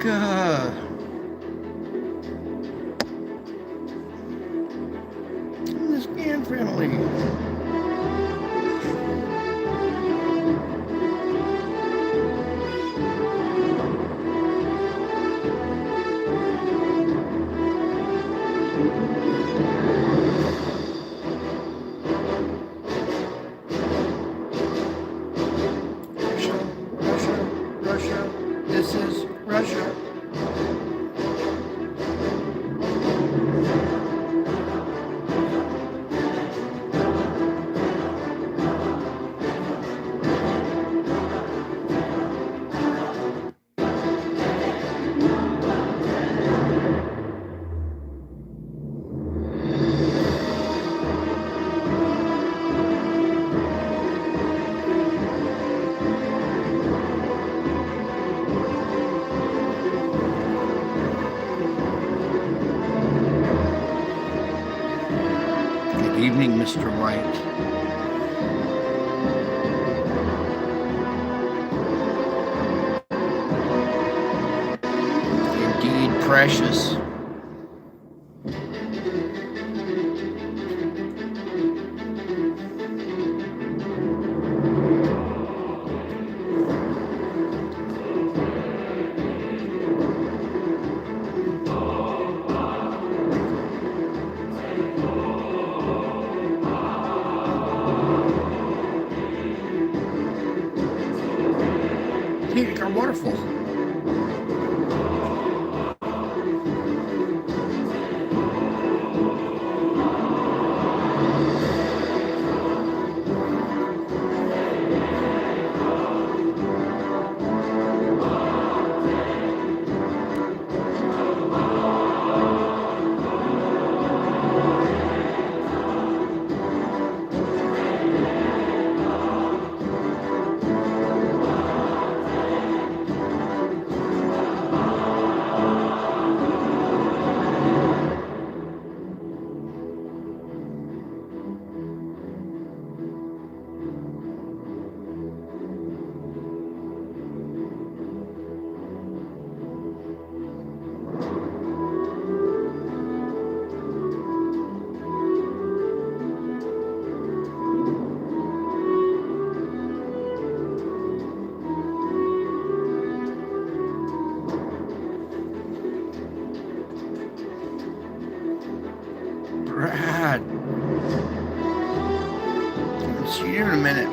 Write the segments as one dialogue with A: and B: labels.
A: America. And the Scan family. Russia. This is Russia. Good evening, Mr. White. Indeed, precious. Hey, you got a waterfall. Brad. I'll see you in a minute.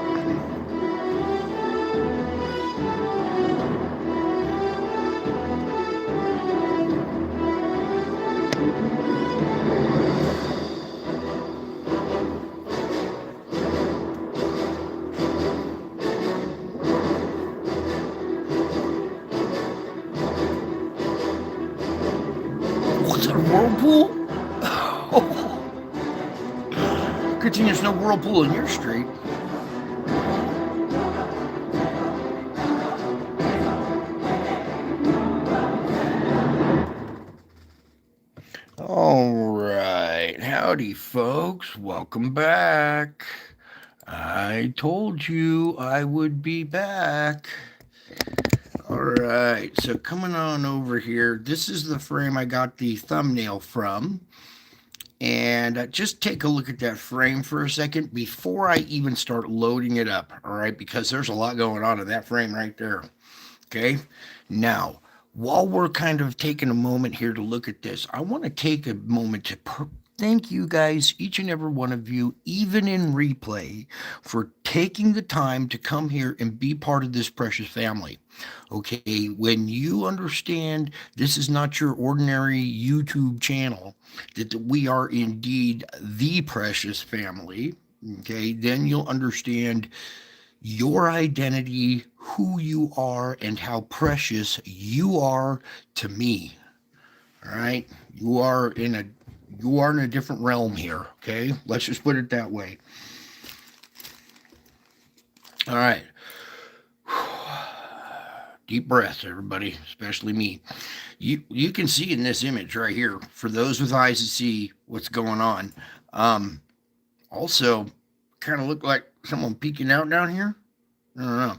A: What's that, a whirlpool? Good thing there's no whirlpool in your street. All right. Howdy, folks. Welcome back. I told you I would be back. All right. So coming on over here, this is the frame I got the thumbnail from. And just take a look at that frame for a second before I even start loading it up, all right? Because there's a lot going on in that frame right there, okay? Now, while we're kind of taking a moment here to look at this, I want to take a moment to thank you guys, each and every one of you, even in replay, for taking the time to come here and be part of this precious family. Okay, when you understand this is not your ordinary YouTube channel, that we are indeed the precious family, okay, then you'll understand your identity, who you are, and how precious you are to me. All right, you are in a different realm here. Okay, let's just put it that way. All right. Deep breaths, everybody, especially me. You can see in this image right here, for those with eyes to see what's going on. Also, kind of look like someone peeking out down here. I don't know.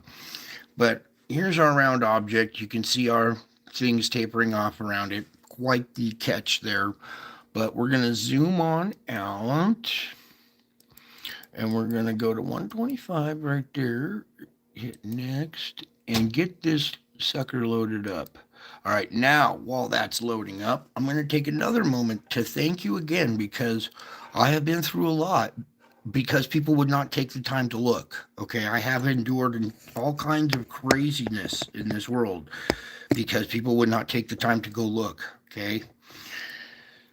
A: But here's our round object. You can see our things tapering off around it. Quite the catch there. But we're going to zoom on out. And we're going to go to 125 right there. Hit next. And get this sucker loaded up. All right, now while that's loading up, I'm going to take another moment to thank you again because I have been through a lot because people would not take the time to look. Okay, I have endured all kinds of craziness in this world because people would not take the time to go look. Okay,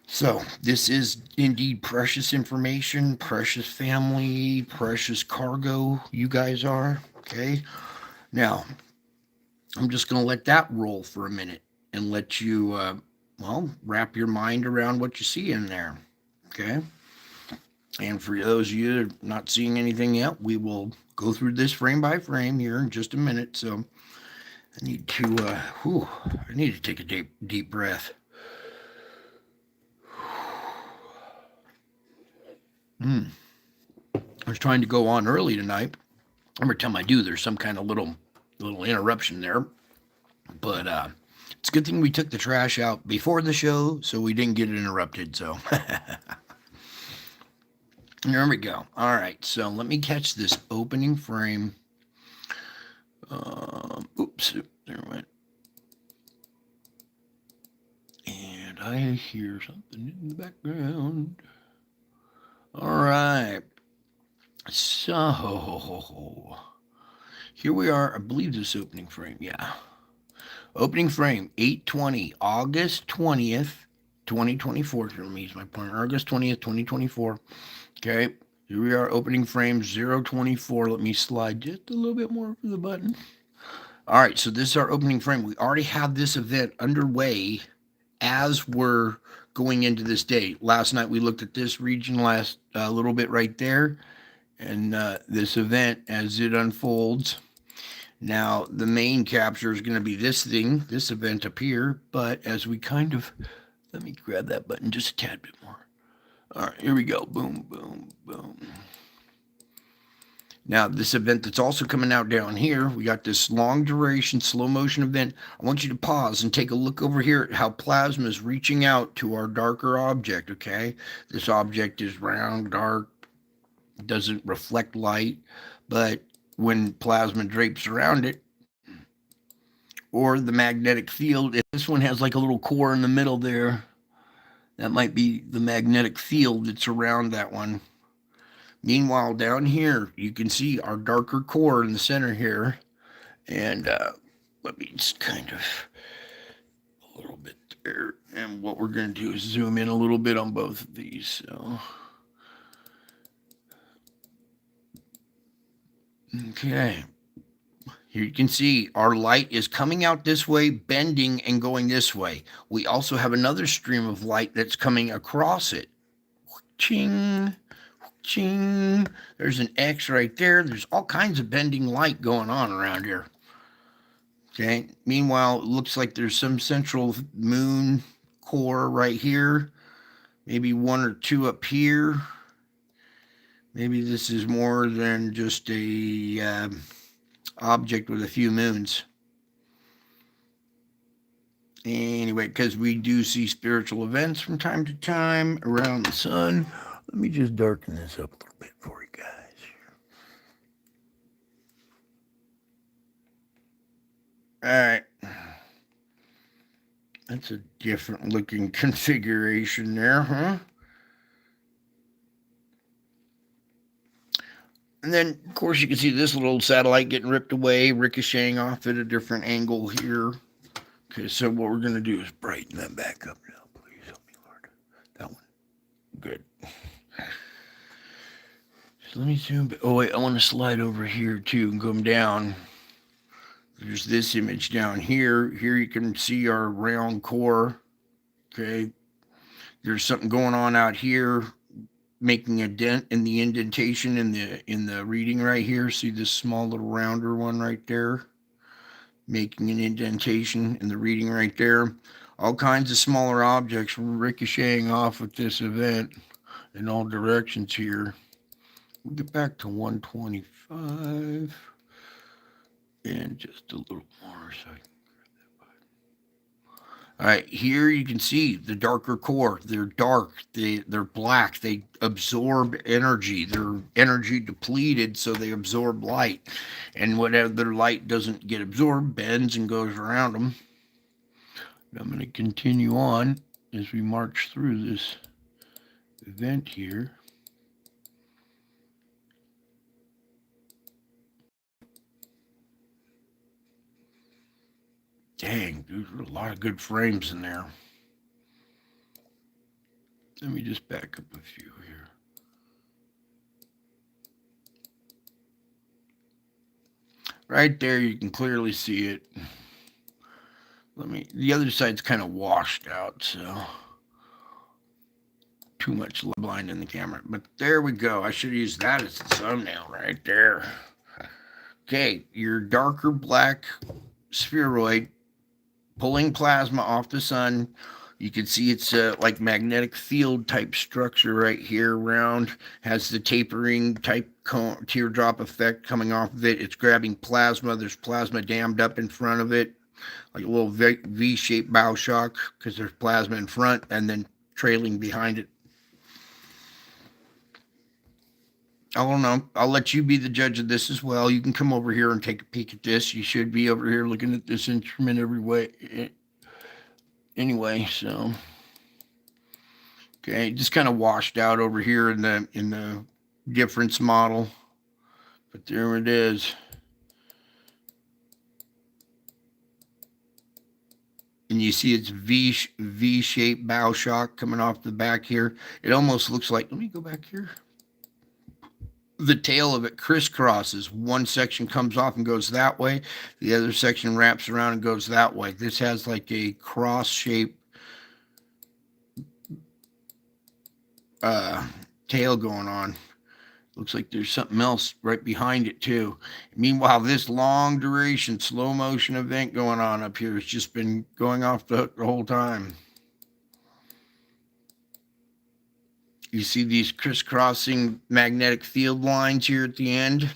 A: so this is indeed precious information, precious family, precious cargo. You guys are. Okay, now I'm just going to let that roll for a minute and let you, well, wrap your mind around what you see in there. Okay. And for those of you that are not seeing anything yet, we will go through this frame by frame here in just a minute. So I need to, I need to take a deep breath. I was trying to go on early tonight. Every time I do, there's some kind of little interruption there. But it's a good thing we took the trash out before the show so we didn't get interrupted. So there we go. All right, so let me catch this opening frame. Oops, there it went. And I hear something in the background. All right. So here we are. I believe this opening frame. Yeah. Opening frame 8/20, August 20th, 2024. Let me use my pointer. August 20th, 2024. Okay. Here we are. Opening frame 024. Let me slide just a little bit more for the button. All right. So this is our opening frame. We already have this event underway as we're going into this day. Last night we looked at this region last little bit right there, and this event as it unfolds. Now the main capture is going to be this thing, this event up here. But as we kind of, let me grab that button just a tad bit more. All right, here we go. Boom, boom, boom. Now, this event that's also coming out down here, we got this long duration, slow motion event. I want you to pause and take a look over here at how plasma is reaching out to our darker object, okay? This object is round, dark, doesn't reflect light, but when plasma drapes around it, or the magnetic field, if this one has like a little core in the middle there, that might be the magnetic field that's around that one. Meanwhile, down here, you can see our darker core in the center here. And let me just kind of a little bit there. And what we're going to do is zoom in a little bit on both of these. So, okay. Here you can see our light is coming out this way, bending and going this way. We also have another stream of light that's coming across it. Ching. Ching. There's an X right there. There's all kinds of bending light going on around here. Okay. Meanwhile, it looks like there's some central moon core right here. Maybe one or two up here. Maybe this is more than just a object with a few moons. Anyway, because we do see spiritual events from time to time around the sun. Let me just darken this up a little bit for you guys. All right. That's a different looking configuration there, huh? And then, of course, you can see this little satellite getting ripped away, ricocheting off at a different angle here. Okay, so what we're going to do is brighten that back up now. Please help me, Lord. That one. Good. So let me zoom. Oh, wait, I want to slide over here, too, and come down. There's this image down here. Here you can see our round core. Okay. There's something going on out here, making a dent in the indentation in the reading right here. See this small little rounder one right there? Making an indentation in the reading right there. All kinds of smaller objects ricocheting off at this event in all directions here. We'll get back to 125 and just a little more so I can grab that button. All right, here you can see the darker core. They're dark. They're black. They absorb energy. They're energy depleted, so they absorb light. And whatever light doesn't get absorbed bends and goes around them. I'm going to continue on as we march through this event here. Dang, there's a lot of good frames in there. Let me just back up a few here. Right there, you can clearly see it. The other side's kind of washed out, so too much blind in the camera. But there we go. I should use that as the thumbnail right there. Okay, your darker black spheroid pulling plasma off the sun. You can see it's like magnetic field type structure right here around. Has the tapering type teardrop effect coming off of it. It's grabbing plasma. There's plasma dammed up in front of it, like a little V-shaped bow shock, because there's plasma in front and then trailing behind it. I don't know. I'll let you be the judge of this as well. You can come over here and take a peek at this. You should be over here looking at this instrument every way. Anyway, so okay, just kind of washed out over here in the difference model, but there it is. And you see it's V-shaped bow shock coming off the back here. It almost looks like, let me go back here. The tail of it crisscrosses. One section comes off and goes that way. The other section wraps around and goes that way. This has like a cross shape tail going on. Looks like there's something else right behind it too. Meanwhile, this long duration slow motion event going on up here has just been going off the hook the whole time. You see these crisscrossing magnetic field lines here at the end?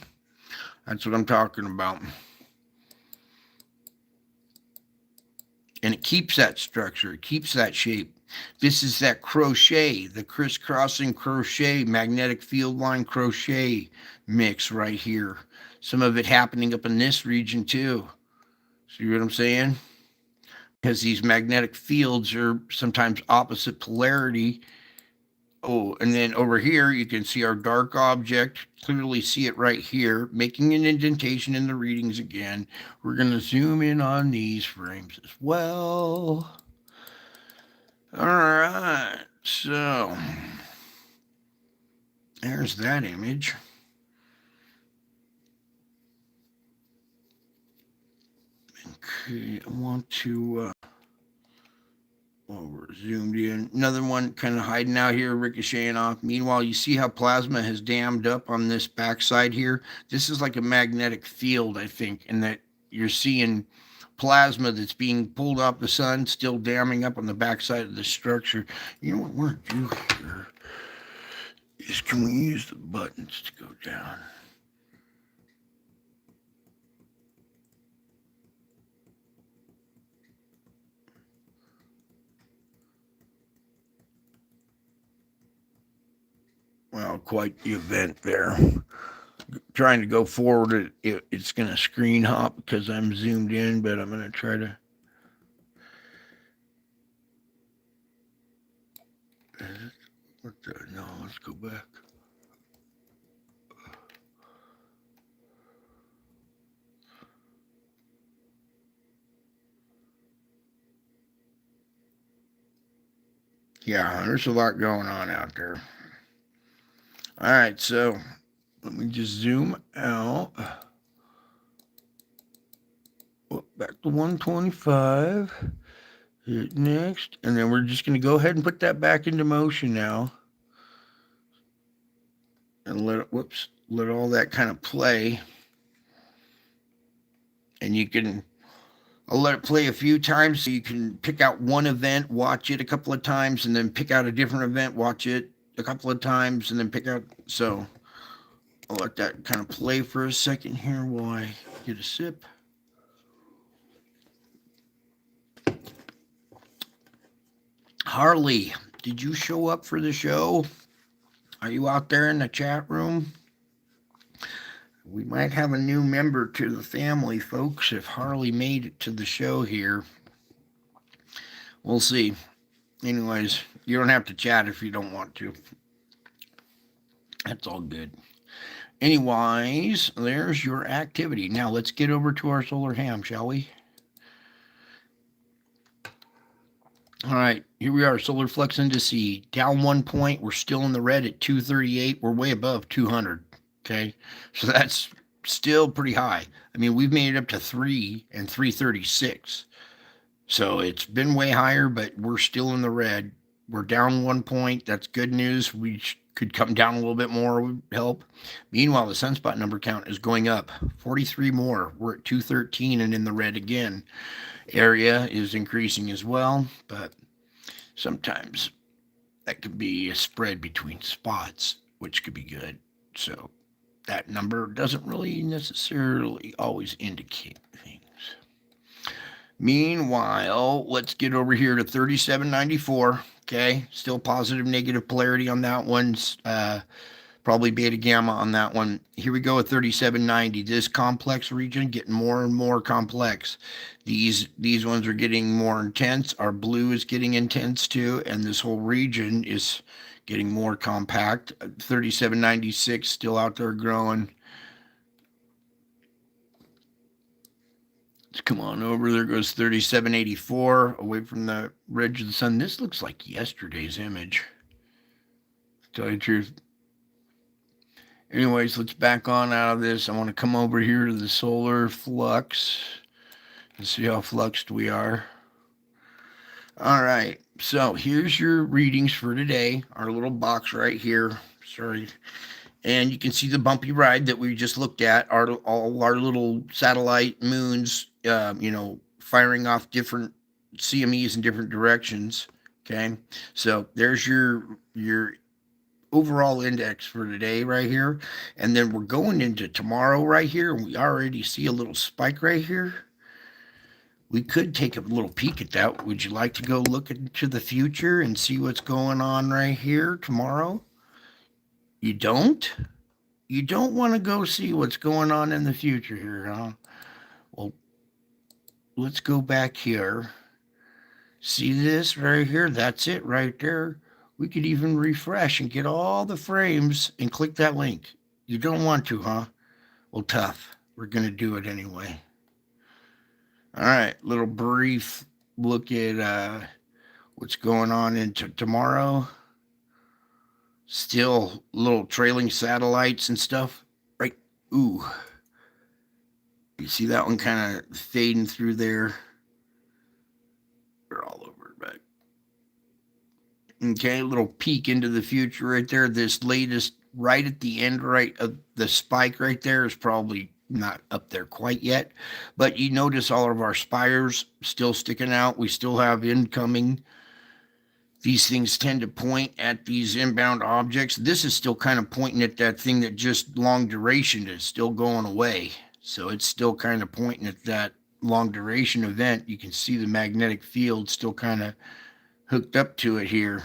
A: That's what I'm talking about. And it keeps that structure. It keeps that shape. This is that crochet, the crisscrossing crochet, magnetic field line crochet mix right here. Some of it happening up in this region too. See what I'm saying? Because these magnetic fields are sometimes opposite polarity. Oh, and then over here, you can see our dark object, clearly see it right here, making an indentation in the readings again. We're going to zoom in on these frames as well. All right, so there's that image. Okay, I want to... we're zoomed in. Another one kind of hiding out here, ricocheting off. Meanwhile, you see how plasma has dammed up on this backside here? This is like a magnetic field, I think, and that you're seeing plasma that's being pulled off the sun, still damming up on the backside of the structure. You know what we're going to do here is, can we use the buttons to go down? Well, quite the event there. Trying to go forward, it's going to screen hop because I'm zoomed in, but I'm going to try to... What the... No, let's go back. Yeah, there's a lot going on out there. All right, so let me just zoom out. Back to 125. Hit next, and then we're just going to go ahead and put that back into motion now. And let all that kind of play. And you can... I'll let it play a few times so you can pick out one event, watch it a couple of times, and then pick out a different event, watch it a couple of times, and then pick out... So I'll let that kind of play for a second here while I get a sip. Harley, did you show up for the show? Are you out there in the chat room? We might have a new member to the family, folks, if Harley made it to the show here. We'll see. Anyways, you don't have to chat if you don't want to. That's all good. Anyways, there's your activity. Now let's get over to our solar ham, shall we? All right, here we are, solar flux indice. Down 1 point, we're still in the red at 238. We're way above 200. Okay, so that's still pretty high. I mean, we've made it up to 3 and 336. So it's been way higher, but we're still in the red. We're down 1 point. That's good news. We could come down a little bit more, would help. Meanwhile, the sunspot number count is going up 43 more. We're at 213 and in the red again. Area is increasing as well, but sometimes that could be a spread between spots, which could be good. So that number doesn't really necessarily always indicate things. Meanwhile, let's get over here to 3794. Okay, still positive negative polarity on that one. Probably beta gamma on that one. Here we go at 3790. This complex region getting more and more complex. These ones are getting more intense. Our blue is getting intense too, and this whole region is getting more compact. 3796 still out there growing. Let's come on over. There goes 3784 away from the edge of the sun. This looks like yesterday's image, to tell you the truth. Anyways, let's back on out of this. I want to come over here to the solar flux and see how fluxed we are. All right, so here's your readings for today. Our little box right here. Sorry. And you can see the bumpy ride that we just looked at. All our little satellite moons, firing off different CMEs in different directions. Okay, so there's your overall index for today right here. And then we're going into tomorrow right here, and we already see a little spike right here. We could take a little peek at that. Would you like to go look into the future and see what's going on right here tomorrow? You don't? You don't want to go see what's going on in the future here, huh? Well, let's go back here. See this right here? That's it right there. We could even refresh and get all the frames and click that link. You don't want to, huh? Well, tough. We're going to do it anyway. All right, little brief look at what's going on into tomorrow. Still little trailing satellites and stuff. Right. Ooh. You see that one kind of fading through there? They're all over, but okay, a little peek into the future right there. This latest right at the end right of the spike right there is probably not up there quite yet, but you notice all of our spires still sticking out. We still have incoming. These things tend to point at these inbound objects. This is still kind of pointing at that thing that just long duration is still going away. So it's still kind of pointing at that long duration event. You can see the magnetic field still kind of hooked up to it here.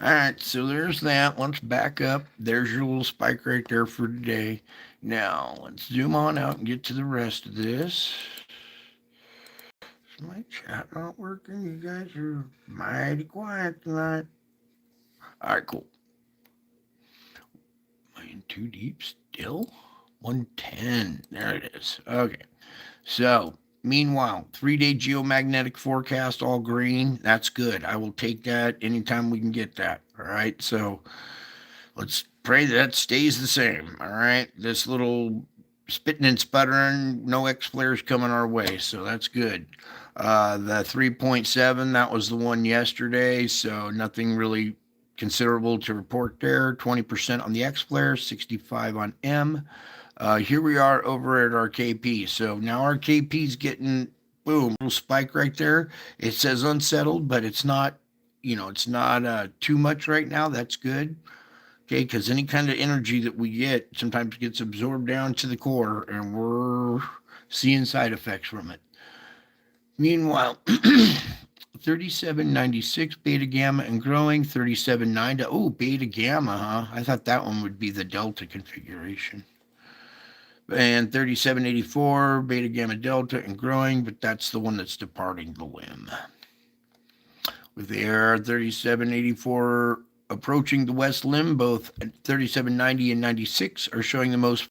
A: All right, so there's that. Let's back up. There's your little spike right there for today. Now, let's zoom on out and get to the rest of this. Is my chat not working? You guys are mighty quiet tonight. All right, cool. Am I in too deep still? 110. There it is. Okay. So, meanwhile, 3-day geomagnetic forecast, all green. That's good. I will take that anytime we can get that. All right. So, let's pray that stays the same. All right. This little spitting and sputtering, no X flares coming our way. So, that's good. The 3.7, that was the one yesterday. So, nothing really considerable to report there. 20% on the X flare, 65 on M. Here we are over at our KP. So now our KP is getting, boom, little spike right there. It says unsettled, but it's not, it's not too much right now. That's good. Okay, because any kind of energy that we get sometimes gets absorbed down to the core, and we're seeing side effects from it. Meanwhile, 3796 beta gamma and growing. 3790. Oh, beta gamma, huh? I thought that one would be the delta configuration. And 3784 beta gamma delta and growing, but that's the one that's departing the limb. With the air 3784 approaching the west limb, both 3790 and 96 are showing the most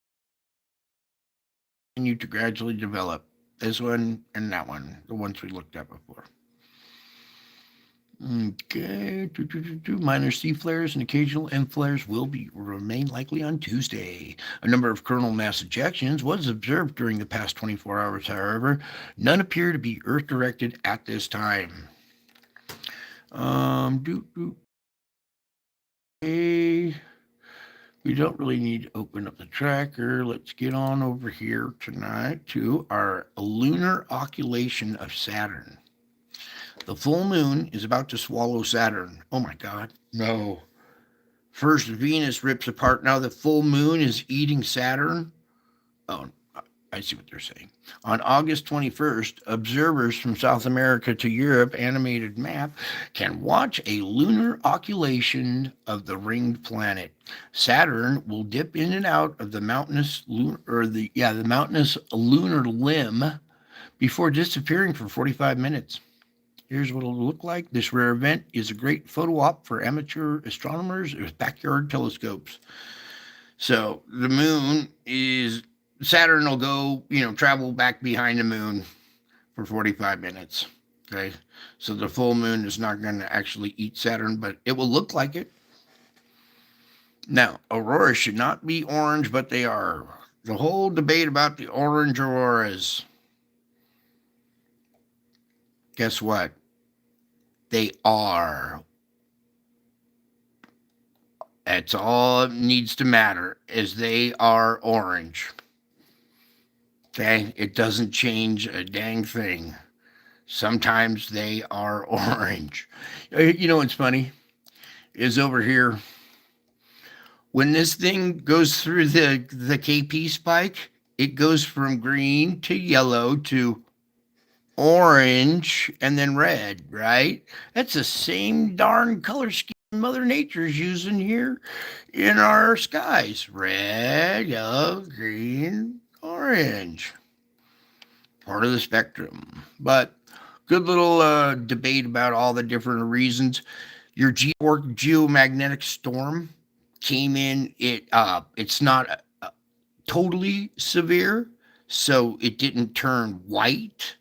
A: continue to gradually develop. This one and that one, the ones we looked at before. Okay, minor C flares and occasional M flares will remain likely on Tuesday. A number of coronal mass ejections was observed during the past 24 hours, however. None appear to be Earth-directed at this time. Okay. We don't really need to open up the tracker. Let's get on over here tonight to our lunar occultation of Saturn. The full moon is about to swallow Saturn. Oh my God, no. First, Venus rips apart. Now the full moon is eating Saturn. Oh, I see what they're saying. On August 21st, observers from South America to Europe, animated map, can watch a lunar occultation of the ringed planet. Saturn will dip in and out of the mountainous lunar limb before disappearing for 45 minutes. Here's what it'll look like. This rare event is a great photo op for amateur astronomers with backyard telescopes. So the moon is, Saturn will go, travel back behind the moon for 45 minutes. Okay. So the full moon is not going to actually eat Saturn, but it will look like it. Now, auroras should not be orange, but they are. The whole debate about the orange auroras. Guess what? They are. That's all it needs to matter, is they are orange. Okay? It doesn't change a dang thing. Sometimes they are orange. You know what's funny? Is over here, when this thing goes through the KP spike, it goes from green to yellow to orange and then red, right? That's the same darn color scheme Mother Nature's using here in our skies. Red, yellow, green, orange. Part of the spectrum. But good little debate about all the different reasons. Your geomagnetic storm came in. It's not totally severe, so it didn't turn white,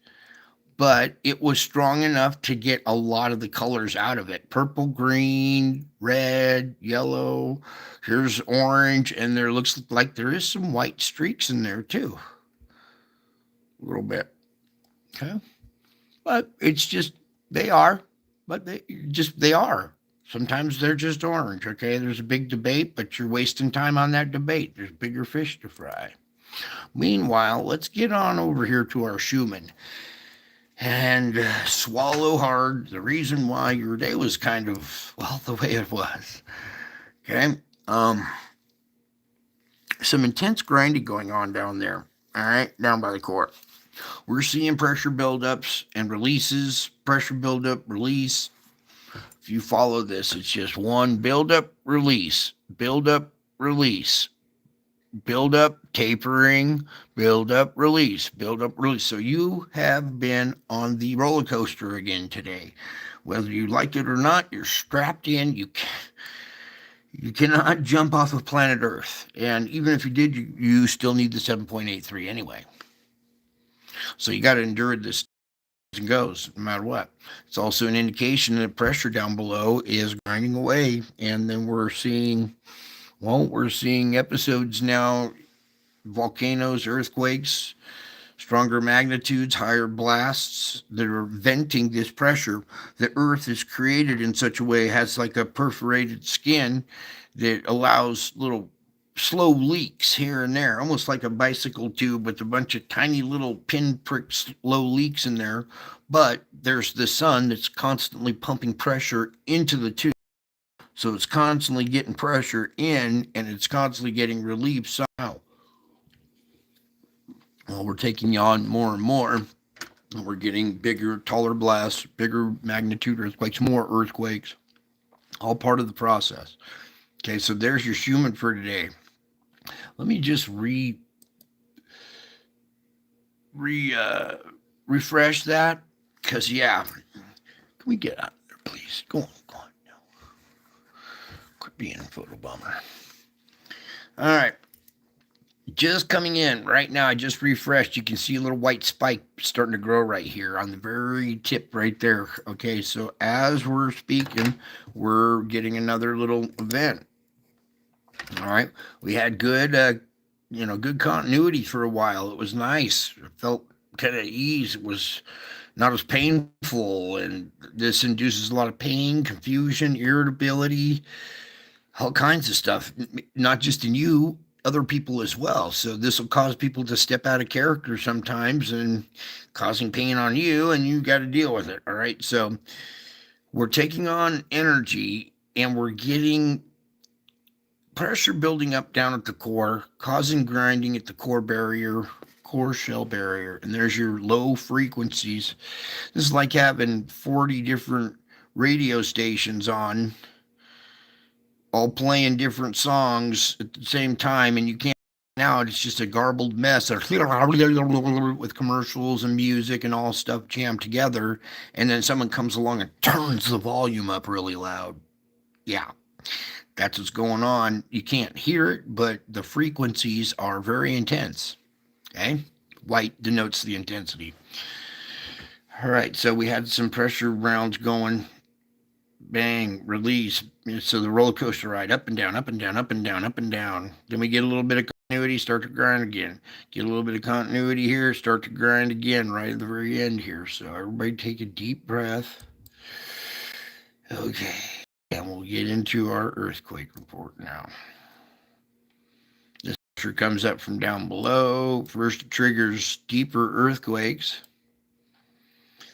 A: but it was strong enough to get a lot of the colors out of it. Purple, green, red, yellow. Here's orange, and there looks like there is some white streaks in there too. A little bit. Okay. But it's just, they are. But they are. Sometimes they're just orange, okay? There's a big debate, but you're wasting time on that debate. There's bigger fish to fry. Meanwhile, let's get on over here to our Schumann and swallow hard the reason why your day was kind of, well, the way it was. Okay? Some intense grinding going on down there, all right, down by the core. We're seeing pressure buildups and releases, pressure buildup, release. If you follow this, it's just one buildup, release, buildup, release, buildup, tapering, buildup, release, buildup, release. So you have been on the roller coaster again today. Whether you like it or not, you're strapped in. You cannot jump off of planet Earth. And even if you did, you still need the 7.83 anyway. So you got to endure this and goes no matter what. It's also an indication that pressure down below is grinding away. And then we're seeing episodes now, volcanoes, earthquakes, stronger magnitudes, higher blasts that are venting this pressure. The Earth is created in such a way, has like a perforated skin that allows little slow leaks here and there, almost like a bicycle tube with a bunch of tiny little pinprick slow leaks in there. But there's the sun that's constantly pumping pressure into the tube. So it's constantly getting pressure in and it's constantly getting relief somehow. Well, we're taking you on more and more. We're getting bigger, taller blasts, bigger magnitude earthquakes, more earthquakes, all part of the process. Okay, so there's your Schumann for today. Let me just re refresh that, because yeah, can we get out there, please? Go on, go on. No. Quit being a photo bomber. All right, just coming in right now. I just refreshed. You can see a little white spike starting to grow right here on the very tip right there. Okay, so as we're speaking, we're getting another little event. All right, we had good, good continuity for a while. It was nice. It felt kind of ease. It was not as painful, and this induces a lot of pain, confusion, irritability, all kinds of stuff, not just in you, other people as well. So this will cause people to step out of character sometimes and causing pain on you, and you got to deal with it. All right. So we're taking on energy, and we're getting pressure building up down at the core, causing grinding at the core shell barrier. And there's your low frequencies. This is like having 40 different radio stations on, all playing different songs at the same time, and you can't now. It's just a garbled mess with commercials and music and all stuff jammed together, and then someone comes along and turns the volume up really loud. Yeah, that's what's going on. You can't hear it, but the frequencies are very intense. Okay, white denotes the intensity. All right, so we had some pressure rounds going. Bang, release. So the roller coaster ride, up and down, up and down, up and down, up and down. Then we get a little bit of continuity, start to grind again. Get a little bit of continuity here, start to grind again right at the very end here. So everybody take a deep breath. Okay, and we'll get into our earthquake report now. This pressure comes up from down below. First, it triggers deeper earthquakes,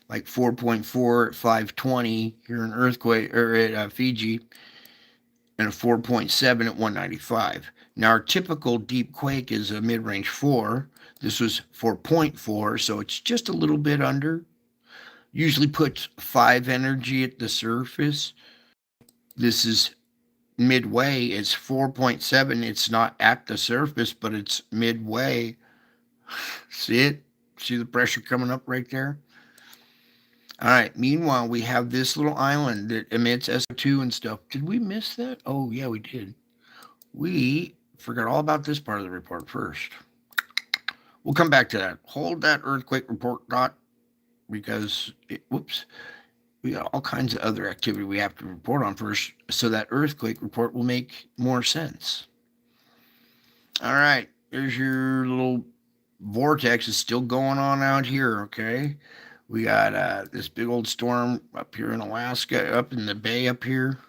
A: like 4.4 at 520 here in earthquake or at Fiji, and a 4.7 at 195. Now our typical deep quake is a mid-range 4. This was 4.4, so it's just a little bit under. Usually puts 5 energy at the surface. This is midway. It's 4.7. It's not at the surface, but it's midway. See it? See the pressure coming up right there? All right. Meanwhile, we have this little island that emits SO2 and stuff. Did we miss that? Oh, yeah, we did. We forgot all about this part of the report first. We'll come back to that. Hold that earthquake report, Dot, because, we got all kinds of other activity we have to report on first, so that earthquake report will make more sense. All right. There's your little vortex is still going on out here, okay? We got this big old storm up here in Alaska, up in the bay up here.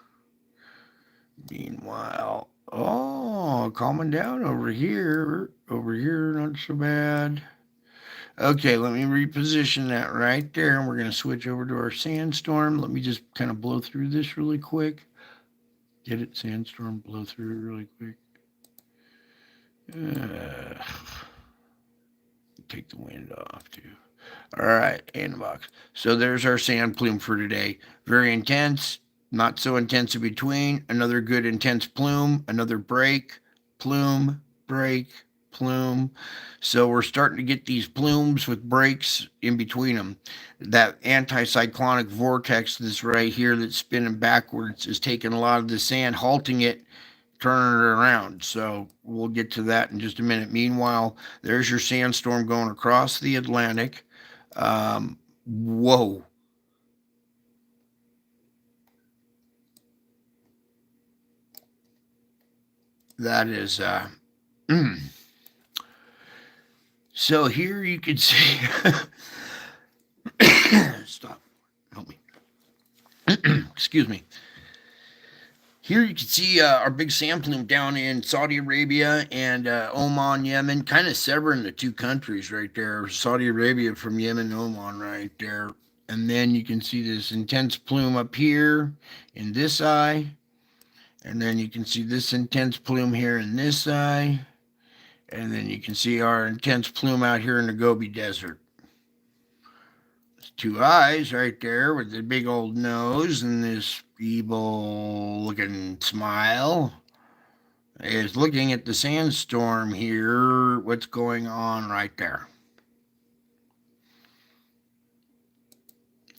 A: Meanwhile, calming down over here. Over here, not so bad. Okay, let me reposition that right there, and we're going to switch over to our sandstorm. Let me just kind of blow through this really quick. Get it, sandstorm, blow through it really quick. Take the wind off, too. All right, and the box. So there's our sand plume for today. Very intense, not so intense in between. Another good intense plume, another break, plume, break, plume. So we're starting to get these plumes with breaks in between them. That anticyclonic vortex that's right here that's spinning backwards is taking a lot of the sand, halting it, turning it around. So we'll get to that in just a minute. Meanwhile, there's your sandstorm going across the Atlantic. Whoa. That is, so here you can see, stop, help me. Excuse me. Here you can see our big sand plume down in Saudi Arabia and Oman, Yemen, kind of severing the two countries right there. Saudi Arabia from Yemen and Oman right there. And then you can see this intense plume up here in this eye. And then you can see this intense plume here in this eye. And then you can see our intense plume out here in the Gobi Desert. Two eyes right there with the big old nose and this evil looking smile is looking at the sandstorm here. What's going on right there?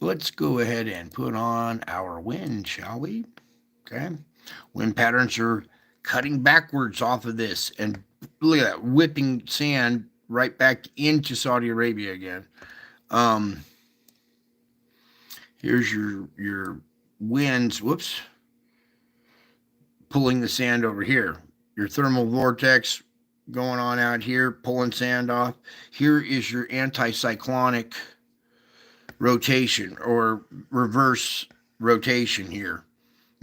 A: Let's go ahead and put on our wind, shall we? Okay. Wind patterns are cutting backwards off of this, and look at that, whipping sand right back into Saudi Arabia again. Um, here's your winds. Whoops, pulling the sand over here. Your thermal vortex going on out here, pulling sand off. Here is your anticyclonic rotation or reverse rotation here.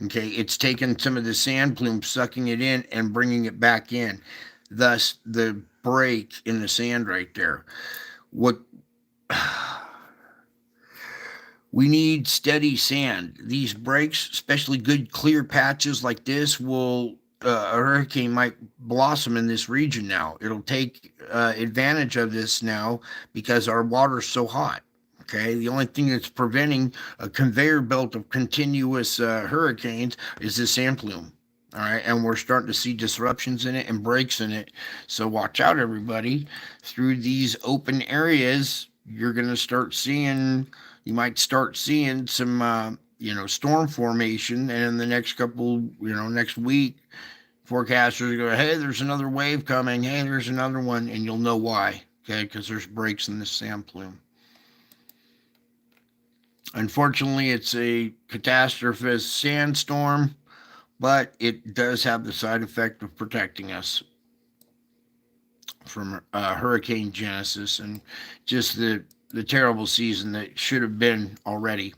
A: Okay, it's taking some of the sand plume, sucking it in and bringing it back in. Thus, the break in the sand right there. What we need steady sand. These breaks, especially good clear patches like this, will a hurricane might blossom in this region now. It'll take advantage of this now because our water's so hot. Okay, the only thing that's preventing a conveyor belt of continuous hurricanes is the sand plume. All right, and we're starting to see disruptions in it and breaks in it. So watch out, everybody. Through these open areas, you're going to start seeing. You might start seeing some, storm formation, and in the next couple, next week, forecasters go, "Hey, there's another wave coming. Hey, there's another one," and you'll know why. Okay, because there's breaks in the sand plume. Unfortunately, it's a catastrophist sandstorm, but it does have the side effect of protecting us from hurricane genesis and just the terrible season that should have been already.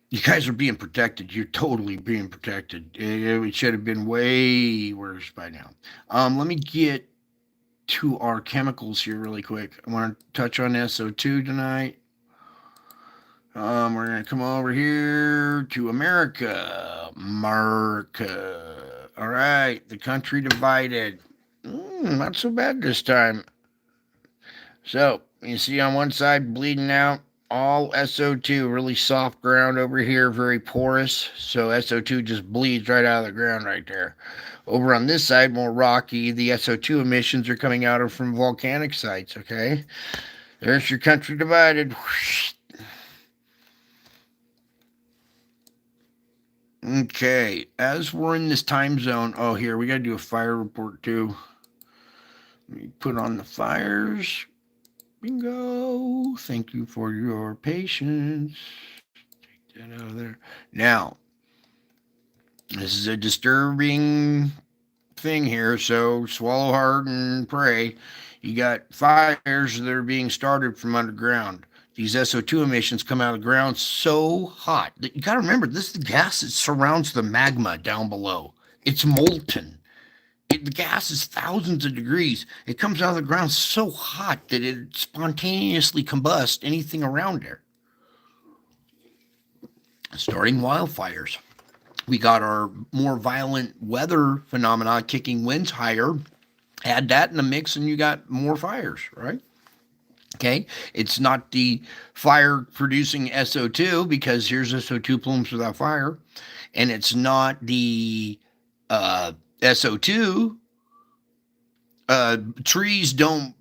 A: You guys are being protected. You're totally being protected. It should have been way worse by now. Let me get to our chemicals here really quick. I want to touch on SO2 tonight. We're going to come over here to America. America. All right. The country divided. Not so bad this time. So, you see on one side bleeding out, all SO2, really soft ground over here, very porous. So SO2 just bleeds right out of the ground right there. Over on this side, more rocky, the SO2 emissions are coming out of from volcanic sites, okay? There's your country divided. Whoosh. Okay, as we're in this time zone, here, we got to do a fire report too. Let me put on the fires. Bingo. Thank you for your patience. Take that out of there. Now, this is a disturbing thing here, so swallow hard and pray. You got fires that are being started from underground. These SO2 emissions come out of the ground so hot that you got to remember this is the gas that surrounds the magma down below. It's molten. The gas is thousands of degrees. It comes out of the ground so hot that it spontaneously combusts anything around there, starting wildfires. We got our more violent weather phenomena kicking winds higher. Add that in the mix and you got more fires, right? Okay, it's not the fire producing SO2 because here's SO2 plumes without fire, and it's not the SO2. Trees don't,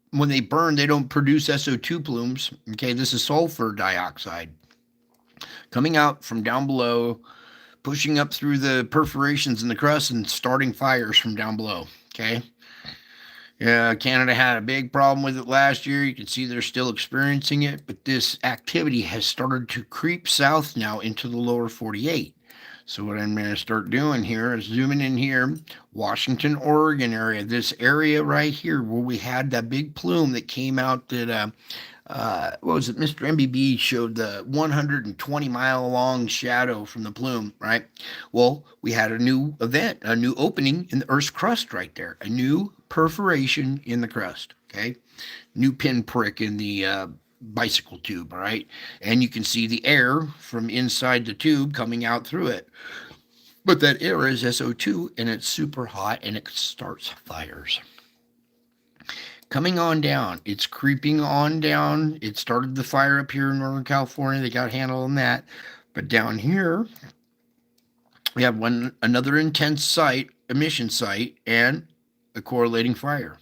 A: when they burn, they don't produce SO2 plumes. Okay, this is sulfur dioxide coming out from down below, pushing up through the perforations in the crust and starting fires from down below. Okay. Canada had a big problem with it last year. You can see they're still experiencing it, but this activity has started to creep south now into the lower 48. So what I'm going to start doing here is zooming in here, Washington, Oregon area, this area right here where we had that big plume that came out that, what was it? Mr. MBB showed the 120-mile long shadow from the plume, right? Well, we had a new event, a new opening in the Earth's crust right there, a new perforation in the crust, okay? New pinprick in the bicycle tube, all right? And you can see the air from inside the tube coming out through it. But that air is SO2 and it's super hot and it starts fires. coming on down. It's creeping on down. It started the fire up here in Northern California. They got a handle on that. But down here, we have another intense site, emission site, and a correlating fire.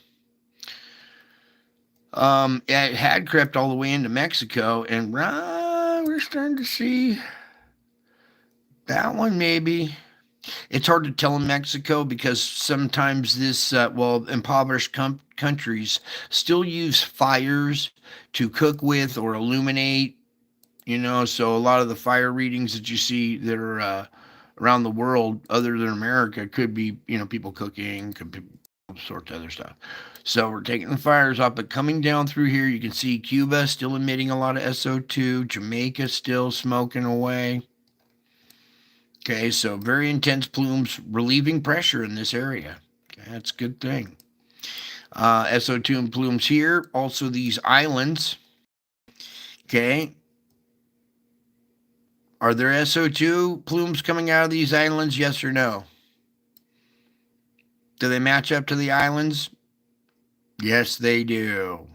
A: It had crept all the way into Mexico, and we're starting to see that one maybe. It's hard to tell in Mexico because sometimes impoverished countries still use fires to cook with or illuminate, so a lot of the fire readings that you see that are around the world, other than America, could be, people cooking, could be all sorts of other stuff. So we're taking the fires off, but coming down through here, you can see Cuba still emitting a lot of SO2, Jamaica still smoking away. Okay, so very intense plumes relieving pressure in this area. Okay, that's a good thing. SO2 and plumes here. Also these islands. Okay. Are there SO2 plumes coming out of these islands? Yes or no? Do they match up to the islands? Yes, they do.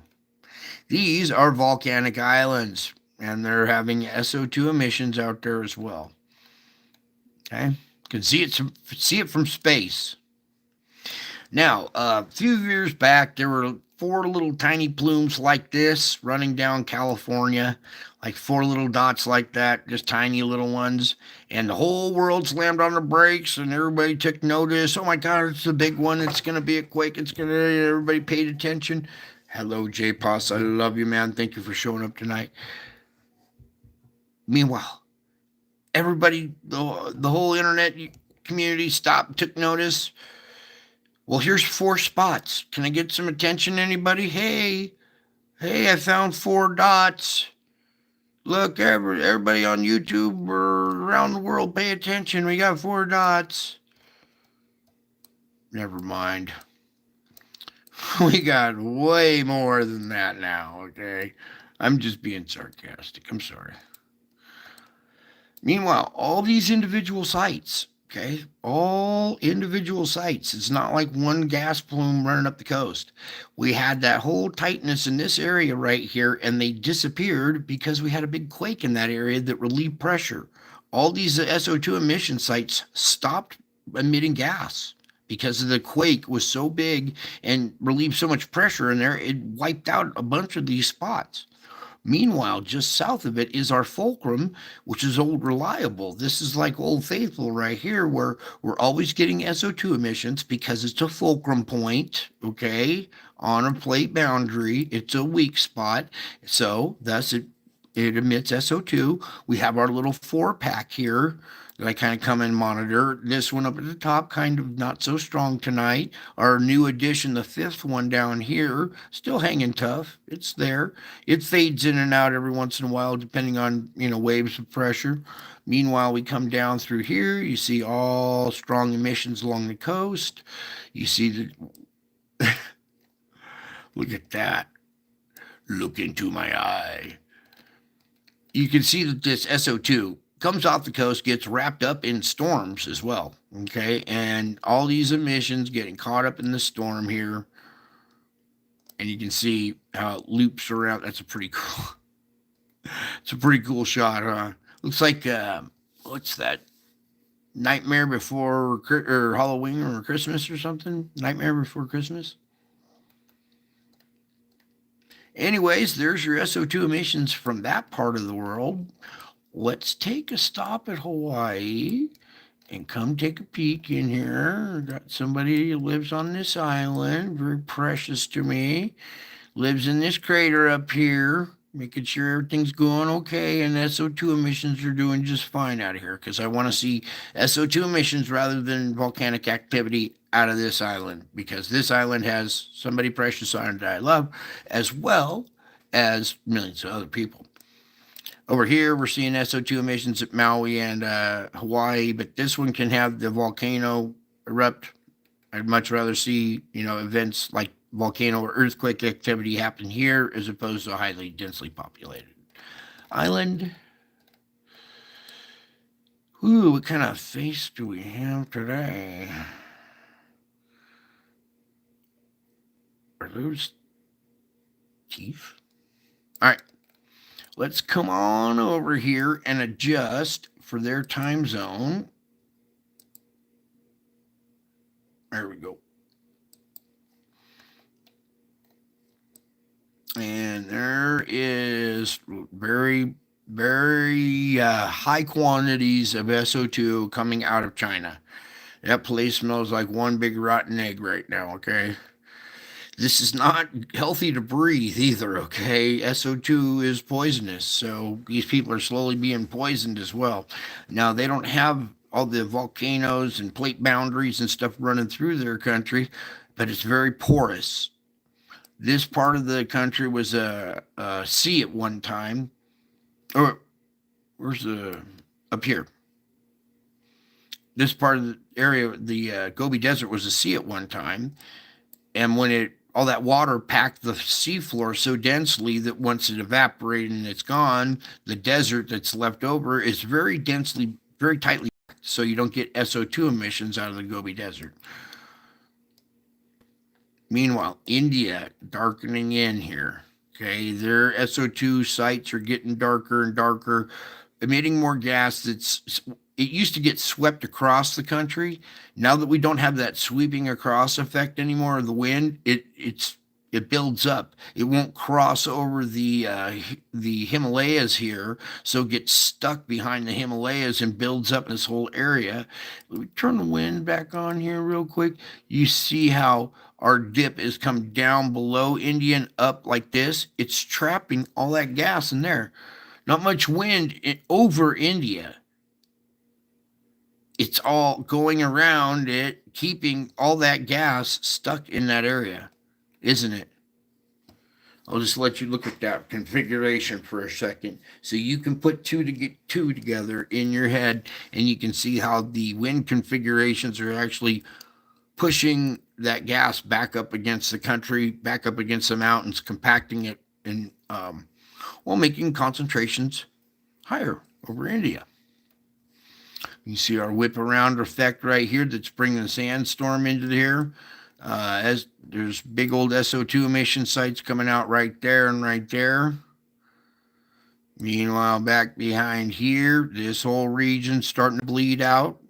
A: These are volcanic islands, and they're having SO2 emissions out there as well. Okay, you can see it from space. Now, a few years back, there were 4 little tiny plumes like this running down California, like 4 little dots like that, just tiny little ones. And the whole world slammed on the brakes, and everybody took notice. Oh my God, it's a big one. It's going to be a quake. Everybody paid attention. Hello, J Poss. I love you, man. Thank you for showing up tonight. Meanwhile, everybody, the whole internet community stopped, took notice. Well, here's 4 spots. Can I get some attention, anybody? Hey, I found 4 dots. Look, everybody on YouTube or around the world, pay attention. We got 4 dots. Never mind. We got way more than that now, okay? I'm just being sarcastic. I'm sorry. Meanwhile, all these individual sites, okay, all individual sites. It's not like one gas plume running up the coast. We had that whole tightness in this area right here, and they disappeared because we had a big quake in that area that relieved pressure. All these SO2 emission sites stopped emitting gas because the quake was so big and relieved so much pressure in there, it wiped out a bunch of these spots. Meanwhile, just south of it is our fulcrum, which is Old Reliable. This is like Old Faithful right here, where we're always getting SO2 emissions because it's a fulcrum point, okay, on a plate boundary. It's a weak spot, so thus it emits SO2. We have our little 4-pack here that I kind of come and monitor. This one up at the top, kind of not so strong tonight. Our new addition, the 5th one down here, still hanging tough. It's there. It fades in and out every once in a while, depending on, waves of pressure. Meanwhile, we come down through here. You see all strong emissions along the coast. You see the... Look at that. Look into my eye. You can see that this SO2 comes off the coast, gets wrapped up in storms as well, okay? And all these emissions getting caught up in the storm here. And you can see how it loops around. That's a pretty cool, it's a pretty cool shot, huh? Looks like, what's that? Nightmare Before, or Halloween or Christmas or something? Nightmare Before Christmas? Anyways, there's your SO2 emissions from that part of the world. Let's take a stop at Hawaii and come take a peek in here. Got somebody who lives on this island, very precious to me. Lives in this crater up here, making sure everything's going okay, and SO2 emissions are doing just fine out of here, because I want to see SO2 emissions rather than volcanic activity out of this island, because this island has somebody precious on it that I love, as well as millions of other people. Over here, we're seeing SO2 emissions at Maui and Hawaii, but this one can have the volcano erupt. I'd much rather see, events like volcano or earthquake activity happen here as opposed to a highly densely populated island. Ooh, what kind of face do we have today? Are those Chief. All right. Let's come on over here and adjust for their time zone. There we go. And there is very, very high quantities of SO2 coming out of China. That place smells like one big rotten egg right now, okay? This is not healthy to breathe either, okay? SO2 is poisonous, so these people are slowly being poisoned as well. Now, they don't have all the volcanoes and plate boundaries and stuff running through their country, but it's very porous. This part of the country was a sea at one time. Or where's the up here? This part of the area, the Gobi Desert, was a sea at one time, and when all that water packed the seafloor so densely that once it evaporated and it's gone, the desert that's left over is very densely, very tightly packed, so you don't get SO2 emissions out of the Gobi Desert. Meanwhile, India darkening in here. Okay, their SO2 sites are getting darker and darker, emitting more gas it used to get swept across the country. Now that we don't have that sweeping across effect anymore of the wind, it builds up. It won't cross over the Himalayas here, so it gets stuck behind the Himalayas and builds up in this whole area. Let me turn the wind back on here real quick. You see how our dip is come down below India and up like this? It's trapping all that gas in there. Not much wind over India. It's all going around it, keeping all that gas stuck in that area, isn't it? I'll just let you look at that configuration for a second so you can put two together in your head, and you can see how the wind configurations are actually pushing that gas back up against the country, back up against the mountains, compacting it, and making concentrations higher over India. You see our whip around effect right here that's bringing the sandstorm into here. As there's big old SO2 emission sites coming out right there and right there. Meanwhile, back behind here, this whole region's starting to bleed out.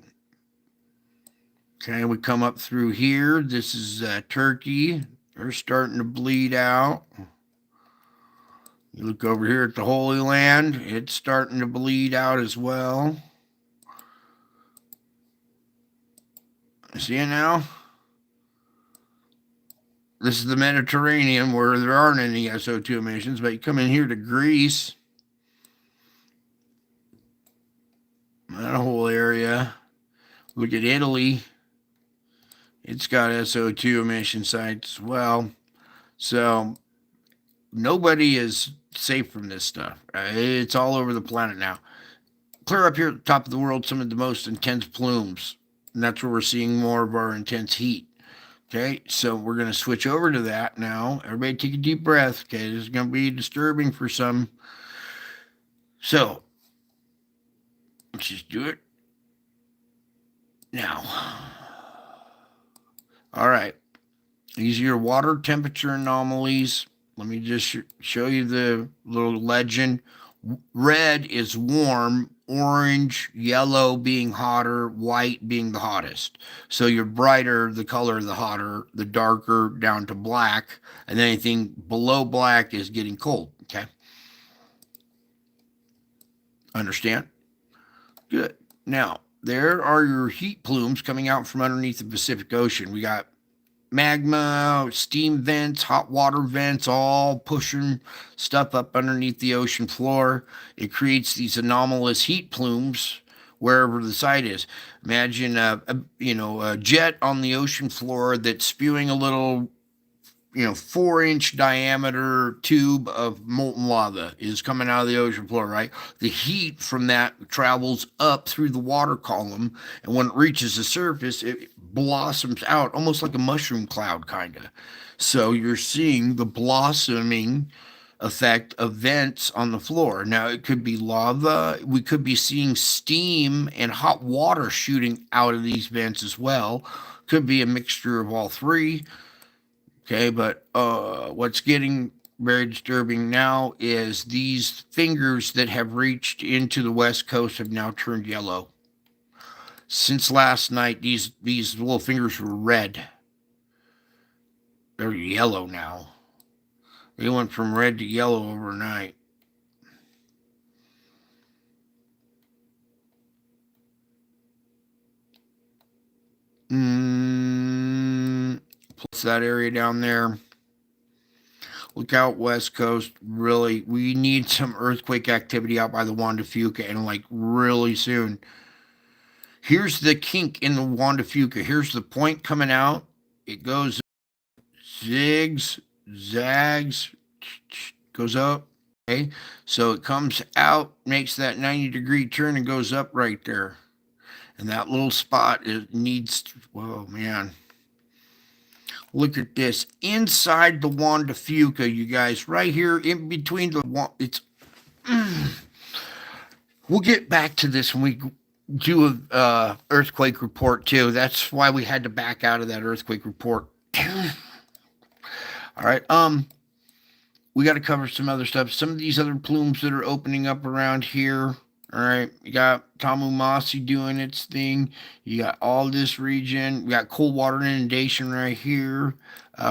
A: Okay, we come up through here. This is Turkey. They're starting to bleed out. You look over here at the Holy Land. It's starting to bleed out as well. See it now? This is the Mediterranean where there aren't any SO2 emissions, but you come in here to Greece. That whole area. Look at Italy. It's got SO2 emission sites as well. So nobody is safe from this stuff. It's all over the planet now. Clear up here at the top of the world, some of the most intense plumes. And that's where we're seeing more of our intense heat. Okay, so we're going to switch over to that now. Everybody take a deep breath. Okay, this is going to be disturbing for some. So, let's just do it now. All right, these are your water temperature anomalies. Let me just show you the little legend. Red is warm, orange, yellow being hotter, white being the hottest. So you're brighter, the color, the hotter, the darker down to black, and then anything below black is getting cold, okay? Understand? Good. Now, there are your heat plumes coming out from underneath the Pacific Ocean. We got magma, steam vents, hot water vents, all pushing stuff up underneath the ocean floor. It creates these anomalous heat plumes wherever the site is. Imagine a jet on the ocean floor that's spewing a little 4-inch diameter tube of molten lava is coming out of the ocean floor, right? The heat from that travels up through the water column, and when it reaches the surface, it blossoms out almost like a mushroom cloud, kind of. So you're seeing the blossoming effect of vents on the floor. Now, it could be lava. We could be seeing steam and hot water shooting out of these vents as well. Could be a mixture of all three. Okay, but what's getting very disturbing now is these fingers that have reached into the west coast have now turned yellow. Since last night, these little fingers were red. They're yellow now. They went from red to yellow overnight. Plus that area down there. Look out west coast. Really, we need some earthquake activity out by the Juan de Fuca, and like really soon. Here's the kink in the Juan de Fuca. Here's the point coming out. It goes zigs, zags, goes up. Okay, so it comes out, makes that 90-degree turn, and goes up right there. And that little spot, it needs. Whoa, man. Look at this. Inside the Juan de Fuca, you guys, right here in between the. It's. We'll get back to this when we do a earthquake report, too. That's why we had to back out of that earthquake report. All right. We got to cover some other stuff. Some of these other plumes that are opening up around here. All right, you got Tamumasi doing its thing. You got all this region. We got cold water inundation right here.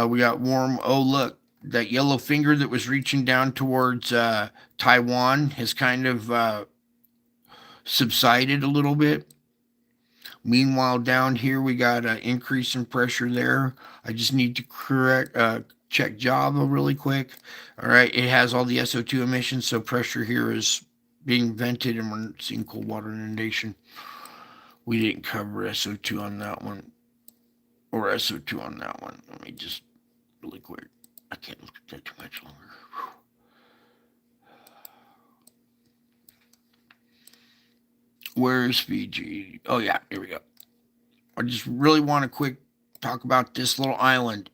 A: We got warm. Oh, look, that yellow finger that was reaching down towards Taiwan has kind of subsided a little bit. Meanwhile, down here, we got an increase in pressure there. I just need to check Java really quick. All right, it has all the SO2 emissions, so pressure here is being vented, and we're seeing cold water inundation. We didn't cover SO2 on that one, or SO2 on that one. Let me just really quick. I can't look at that too much longer. Where's Fiji? Oh yeah, here we go. I just really want to quick talk about this little island.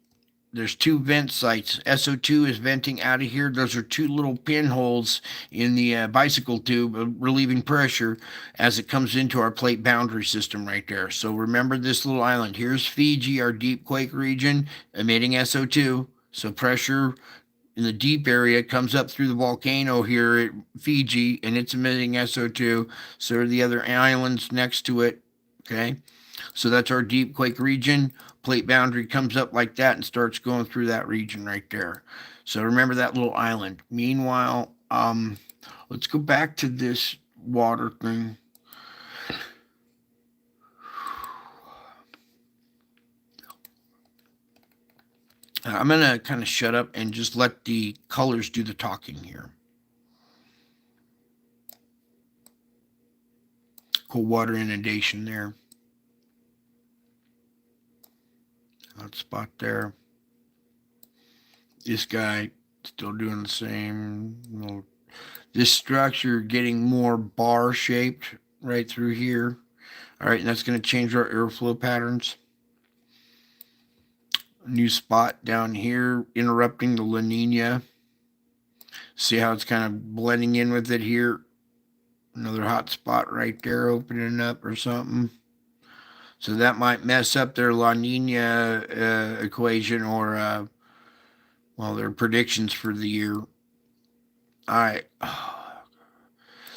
A: There's two vent sites. SO2 is venting out of here. Those are two little pinholes in the bicycle tube relieving pressure as it comes into our plate boundary system right there. So remember this little island. Here's Fiji, our deep quake region, emitting SO2. So pressure in the deep area comes up through the volcano here at Fiji, and it's emitting SO2. So are the other islands next to it. Okay. So that's our deep quake region. Plate boundary comes up like that and starts going through that region right there. So remember that little island. Meanwhile, let's go back to this water thing. I'm going to kind of shut up and just let the colors do the talking here. Cold water inundation there. Hot spot there. This guy still doing the same. This structure getting more bar shaped right through here. All right, and that's going to change our airflow patterns. A new spot down here interrupting the La Nina. See how it's kind of blending in with it here. Another hot spot right there opening up or something. So that might mess up their La Nina equation or, their predictions for the year. All right.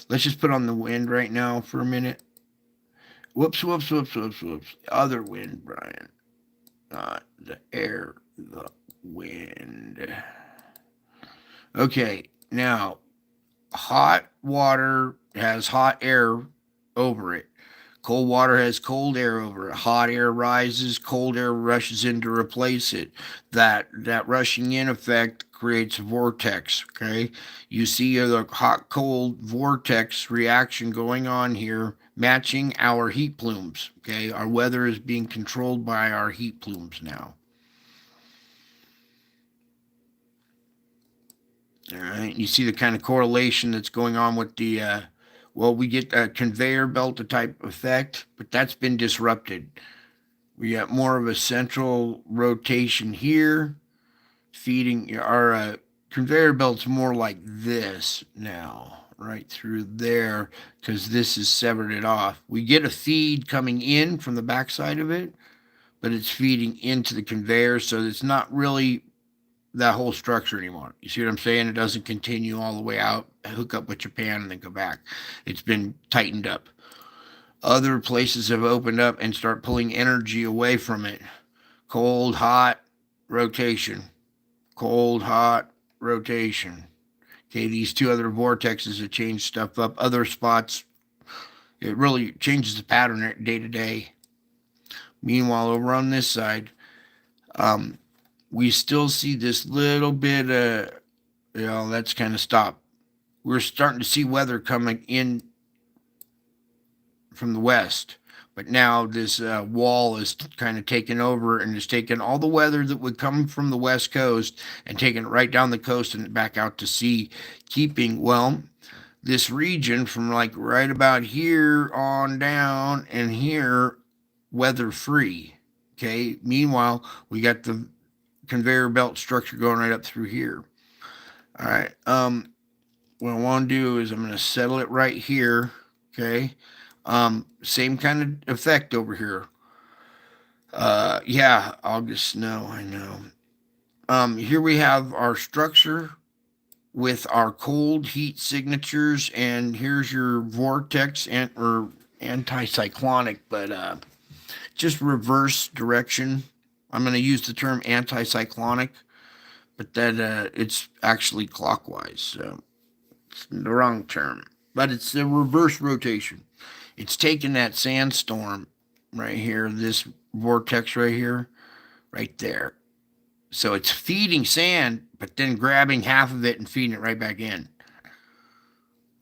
A: Let's just put on the wind right now for a minute. Whoops. Other wind, Brian. Not the air, the wind. Okay, now, hot water has hot air over it. Cold water has cold air over it. Hot air rises, cold air rushes in to replace it. That rushing in effect creates a vortex, okay? You see the hot-cold vortex reaction going on here, matching our heat plumes, okay? Our weather is being controlled by our heat plumes now. All right, you see the kind of correlation that's going on with the we get a conveyor belt type effect, but that's been disrupted. We got more of a central rotation here, feeding our conveyor belt's more like this now, right through there, because this has severed it off. We get a feed coming in from the backside of it, but it's feeding into the conveyor, so it's not really that whole structure anymore. You see what I'm saying? It doesn't continue all the way out, hook up with Japan, and then go back. It's been tightened up. Other places have opened up and start pulling energy away from it. Cold, hot, rotation. Cold, hot, rotation. Okay, these two other vortexes have changed stuff up. Other spots, it really changes the pattern day to day. Meanwhile, over on this side, we still see this little bit of, that's kind of stopped. We're starting to see weather coming in from the west. But now this wall is kind of taken over and is taking all the weather that would come from the west coast and taking it right down the coast and back out to sea, keeping, this region from like right about here on down and here weather free. Okay. Meanwhile, we got the conveyor belt structure going right up through here. All right. What I want to do is I'm going to settle it right here. Okay. Same kind of effect over here. Yeah, August snow, I know. Here we have our structure with our cold heat signatures, and here's your vortex or anticyclonic, but just reverse direction. I'm going to use the term anticyclonic, but that it's actually clockwise, so it's the wrong term. But it's a reverse rotation. It's taking that sandstorm right here, this vortex right here, right there. So it's feeding sand, but then grabbing half of it and feeding it right back in.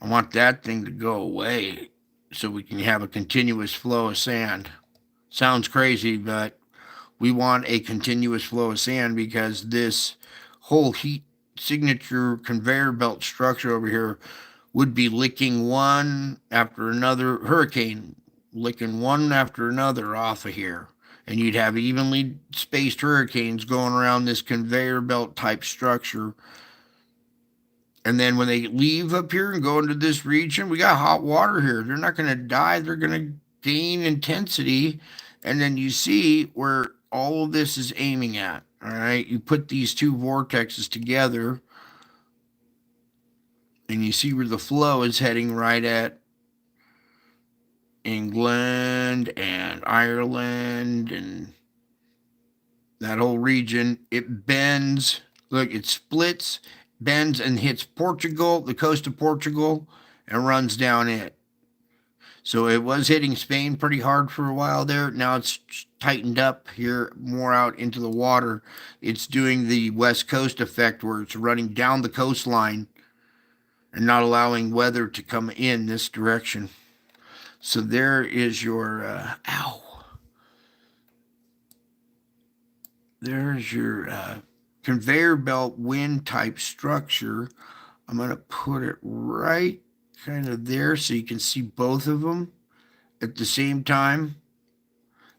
A: I want that thing to go away so we can have a continuous flow of sand. Sounds crazy, but we want a continuous flow of sand because this whole heat signature conveyor belt structure over here would be licking one after another hurricane, licking one after another off of here. And you'd have evenly spaced hurricanes going around this conveyor belt type structure. And then when they leave up here and go into this region, we got hot water here. They're not going to die. They're going to gain intensity. And then you see where all of this is aiming at. All right. You put these two vortexes together and you see where the flow is heading right at England and Ireland and that whole region. It bends. Look, it splits, bends, and hits Portugal, the coast of Portugal, and runs down it. So it was hitting Spain pretty hard for a while there. Now it's tightened up here more out into the water. It's doing the west coast effect where it's running down the coastline and not allowing weather to come in this direction. So there is your, there's your conveyor belt wind type structure. I'm going to put it right kind of there so you can see both of them at the same time.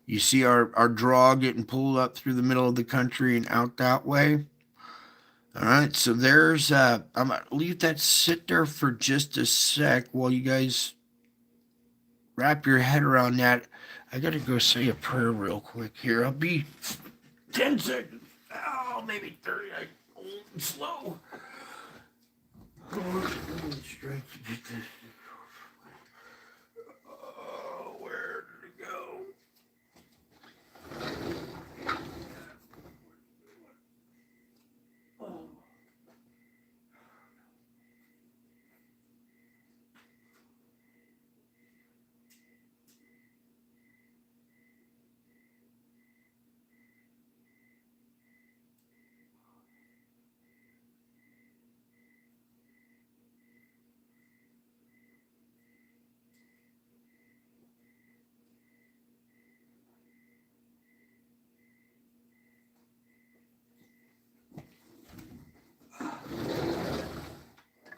A: You see our draw getting pulled up through the middle of the country and out that way. All right, so there's, I'm going to leave that sit there for just a sec while you guys wrap your head around that. I got to go say a prayer real quick here. I'll be 10 seconds. Oh, maybe 30. I'm old and slow. Strength to get this. Oh, where did it go?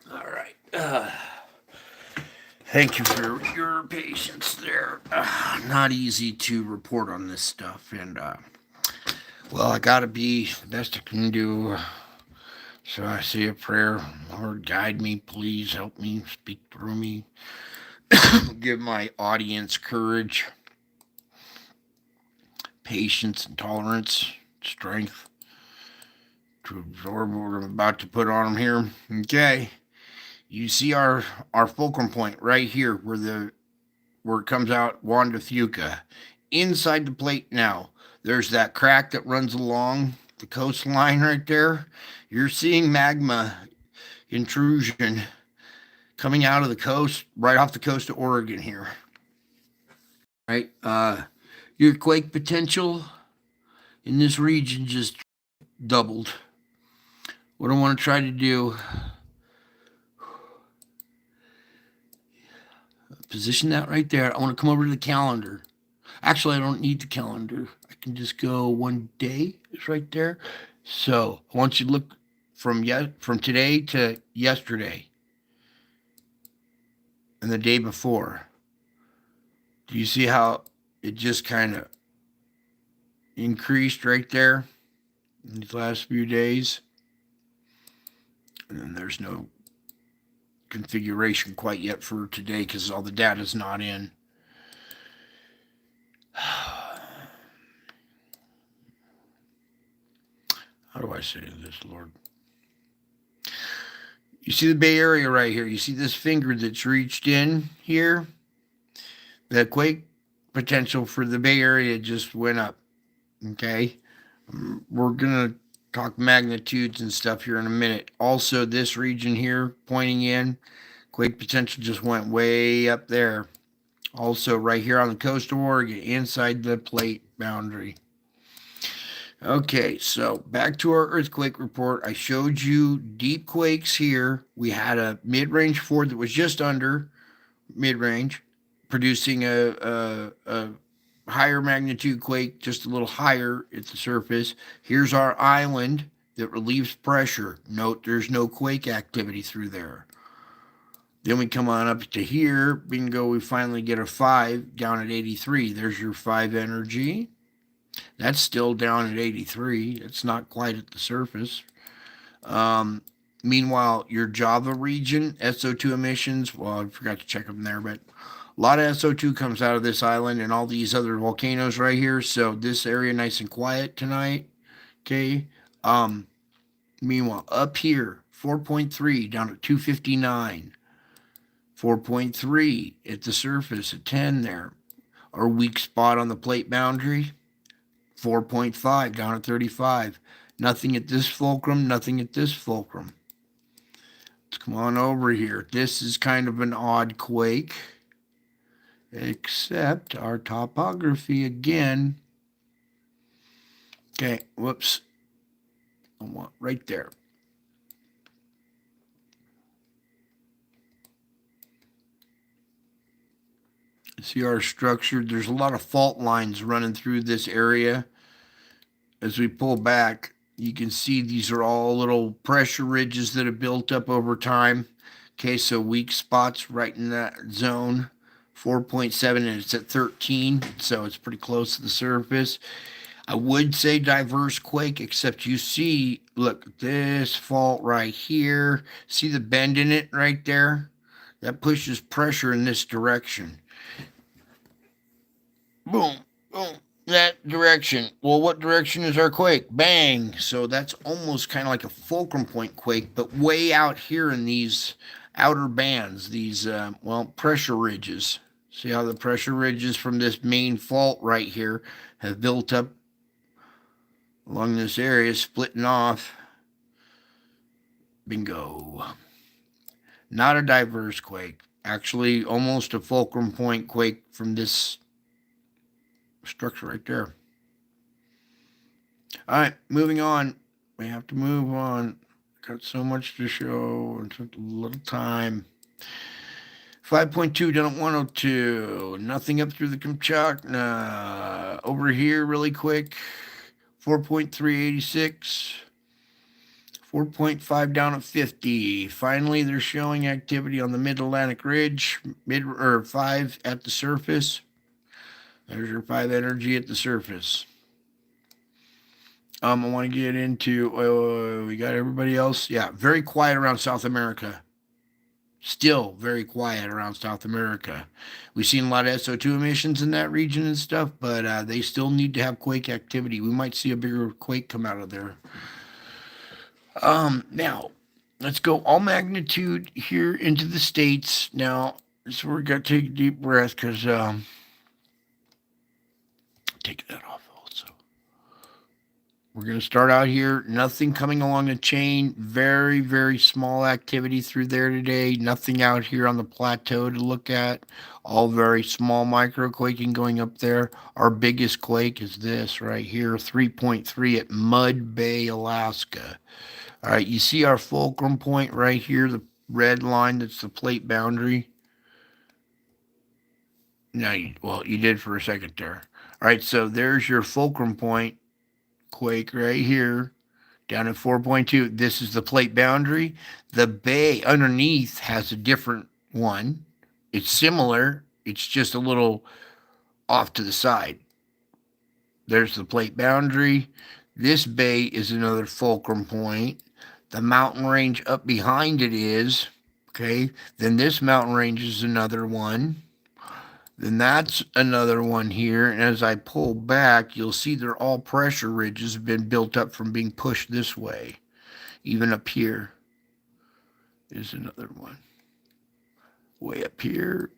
A: All right. Thank you for your patience there. Not easy to report on this stuff, and I gotta be the best I can do. So I say a prayer. Lord, guide me, please help me, speak through me, give my audience courage, patience, and tolerance, strength, to absorb what I'm about to put on them here. Okay. You see our fulcrum point right here where it comes out Wanda Fuca. Inside the plate now, there's that crack that runs along the coastline right there. You're seeing magma intrusion coming out of the coast, right off the coast of Oregon here. Right? Your quake potential in this region just doubled. What I want to try to do, position that right there. I want to come over to the calendar. Actually, I don't need the calendar. I can just go one day. It's right there. So I want you to look from today to yesterday and the day before. Do you see how it just kind of increased right there in these last few days? And then there's no configuration quite yet for today because all the data is not in. How do I say this, Lord? You see the Bay Area right here. You see this finger that's reached in here? The quake potential for the Bay Area just went up. Okay? We're going to talk magnitudes and stuff here in a minute. Also, this region here pointing in, quake potential just went way up there. Also, right here on the coast of Oregon, inside the plate boundary. Okay, so back to our earthquake report. I showed you deep quakes here. We had a mid-range 4 that was just under mid-range, producing a higher magnitude quake, just a little higher at the surface. Here's our island that relieves pressure. Note there's no quake activity through there. Then we come on up to here. Bingo, we finally get a 5 down at 83. There's your 5 energy. That's still down at 83. It's not quite at the surface. Meanwhile, your Java region, SO2 emissions, well, I forgot to check them there, but a lot of SO2 comes out of this island and all these other volcanoes right here. So this area nice and quiet tonight. Okay. Meanwhile, up here, 4.3 down at 259. 4.3 at the surface at 10 there. Our weak spot on the plate boundary, 4.5 down at 35. Nothing at this fulcrum, nothing at this fulcrum. Let's come on over here. This is kind of an odd quake, except our topography again. Okay, whoops. I want right there. See our structure. There's a lot of fault lines running through this area. As we pull back, you can see these are all little pressure ridges that have built up over time. Okay, so weak spots right in that zone. 4.7 and it's at 13, so it's pretty close to the surface. I would say diverse quake, except you see, look, this fault right here. See the bend in it right there? That pushes pressure in this direction. Boom, boom, that direction. Well, what direction is our quake? Bang. So that's almost kind of like a fulcrum point quake, but way out here in these outer bands, these, pressure ridges. See how the pressure ridges from this main fault right here have built up along this area, splitting off. Bingo. Not a diverse quake. Actually, almost a fulcrum point quake from this structure right there. All right, moving on. We have to move on. Got so much to show. It took a little time. 5.2 down at 102. Nothing up through the Kamchatka. Over here, really quick. 4.386. 4.5 down at 50. Finally, they're showing activity on the Mid-Atlantic Ridge. 5 at the surface. There's your 5 energy at the surface. I want to get into, we got everybody else. Yeah, very quiet around South America. Still very quiet around South America. We've seen a lot of SO2 emissions in that region and stuff, but they still need to have quake activity. We might see a bigger quake come out of there. Now, let's go all magnitude here into the States. Now, so we're going to take a deep breath because, take that off also. We're going to start out here. Nothing coming along the chain. Very, very small activity through there today. Nothing out here on the plateau to look at. All very small micro quaking going up there. Our biggest quake is this right here, 3.3 at Mud Bay, Alaska. All right, you see our fulcrum point right here, the red line that's the plate boundary. Now, well, you did for a second there. All right, so there's your fulcrum point quake right here, down at 4.2. This is the plate boundary. The bay underneath has a different one. It's similar, it's just a little off to the side. There's the plate boundary. This bay is another fulcrum point. The mountain range up behind it is, okay, then this mountain range is another one. Then that's another one here. And as I pull back, you'll see they're all pressure ridges have been built up from being pushed this way. Even up here is another one. Way up here,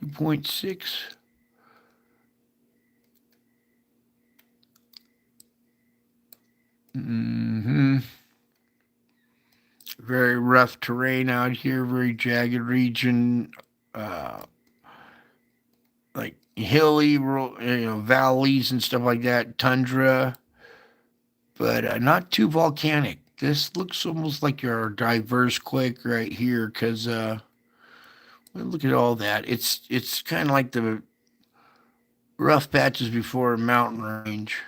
A: 2.6. Very rough terrain out here, very jagged region, like hilly, valleys and stuff like that, tundra, but not too volcanic. This looks almost like your diverse quake right here, because look at all that. It's kind of like the rough patches before a mountain range.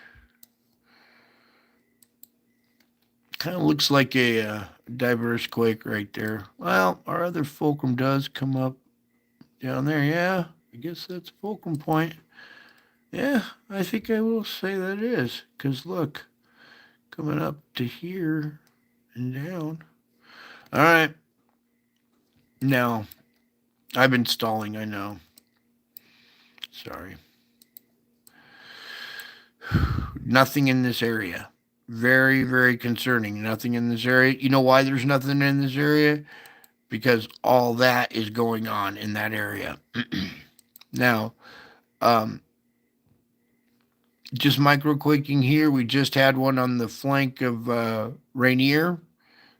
A: Kind of looks like a diverse quake right there. Well, our other fulcrum does come up down there. Yeah, I guess that's a fulcrum point. Yeah, I think I will say that is. Because look, coming up to here and down. All right. Now, I've been stalling, I know. Sorry. Nothing in this area. Very, very concerning. Nothing in this area. You know why there's nothing in this area? Because all that is going on in that area. Now, just microquaking here. We just had one on the flank of Rainier.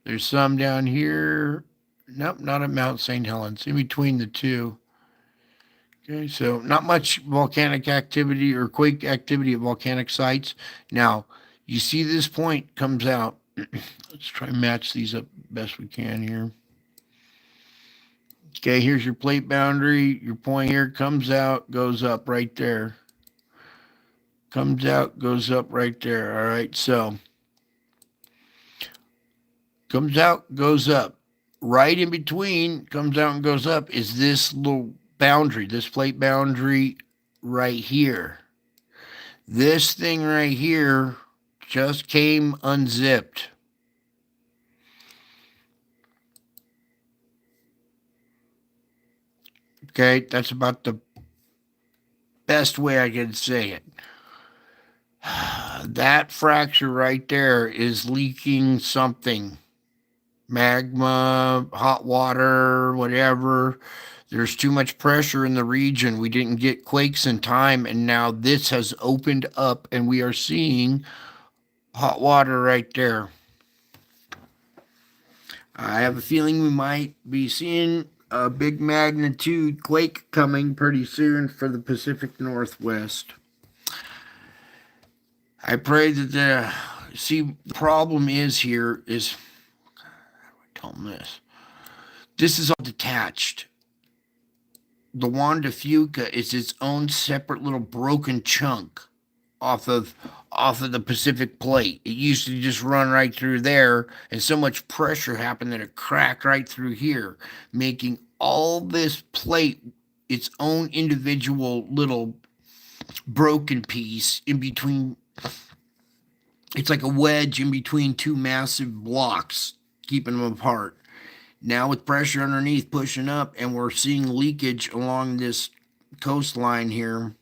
A: There's some down here. Nope, not at Mount St. Helens. In between the two. Okay, so not much volcanic activity or quake activity at volcanic sites. Now, you see this point comes out. Let's try and match these up best we can here. Okay, here's your plate boundary. Your point here comes out, goes up right there. Comes out, goes up right there. All right, so comes out, goes up. Right in between, comes out and goes up, is this little boundary, this plate boundary right here. This thing right here just came unzipped. Okay, that's about the best way I can say it. That fracture right there is leaking something. Magma, hot water, whatever. There's too much pressure in the region. We didn't get quakes in time, and now this has opened up, and we are seeing hot water right there. I have a feeling we might be seeing a big magnitude quake coming pretty soon for the Pacific Northwest. I pray that the problem is here is, how do I tell them this? This is all detached. The Wanda Fuca is its own separate little broken chunk off of the Pacific plate. It used to just run right through there, and so much pressure happened that it cracked right through here, making all this plate its own individual little broken piece in between. It's like a wedge in between two massive blocks, keeping them apart. Now with pressure underneath pushing up, and we're seeing leakage along this coastline here,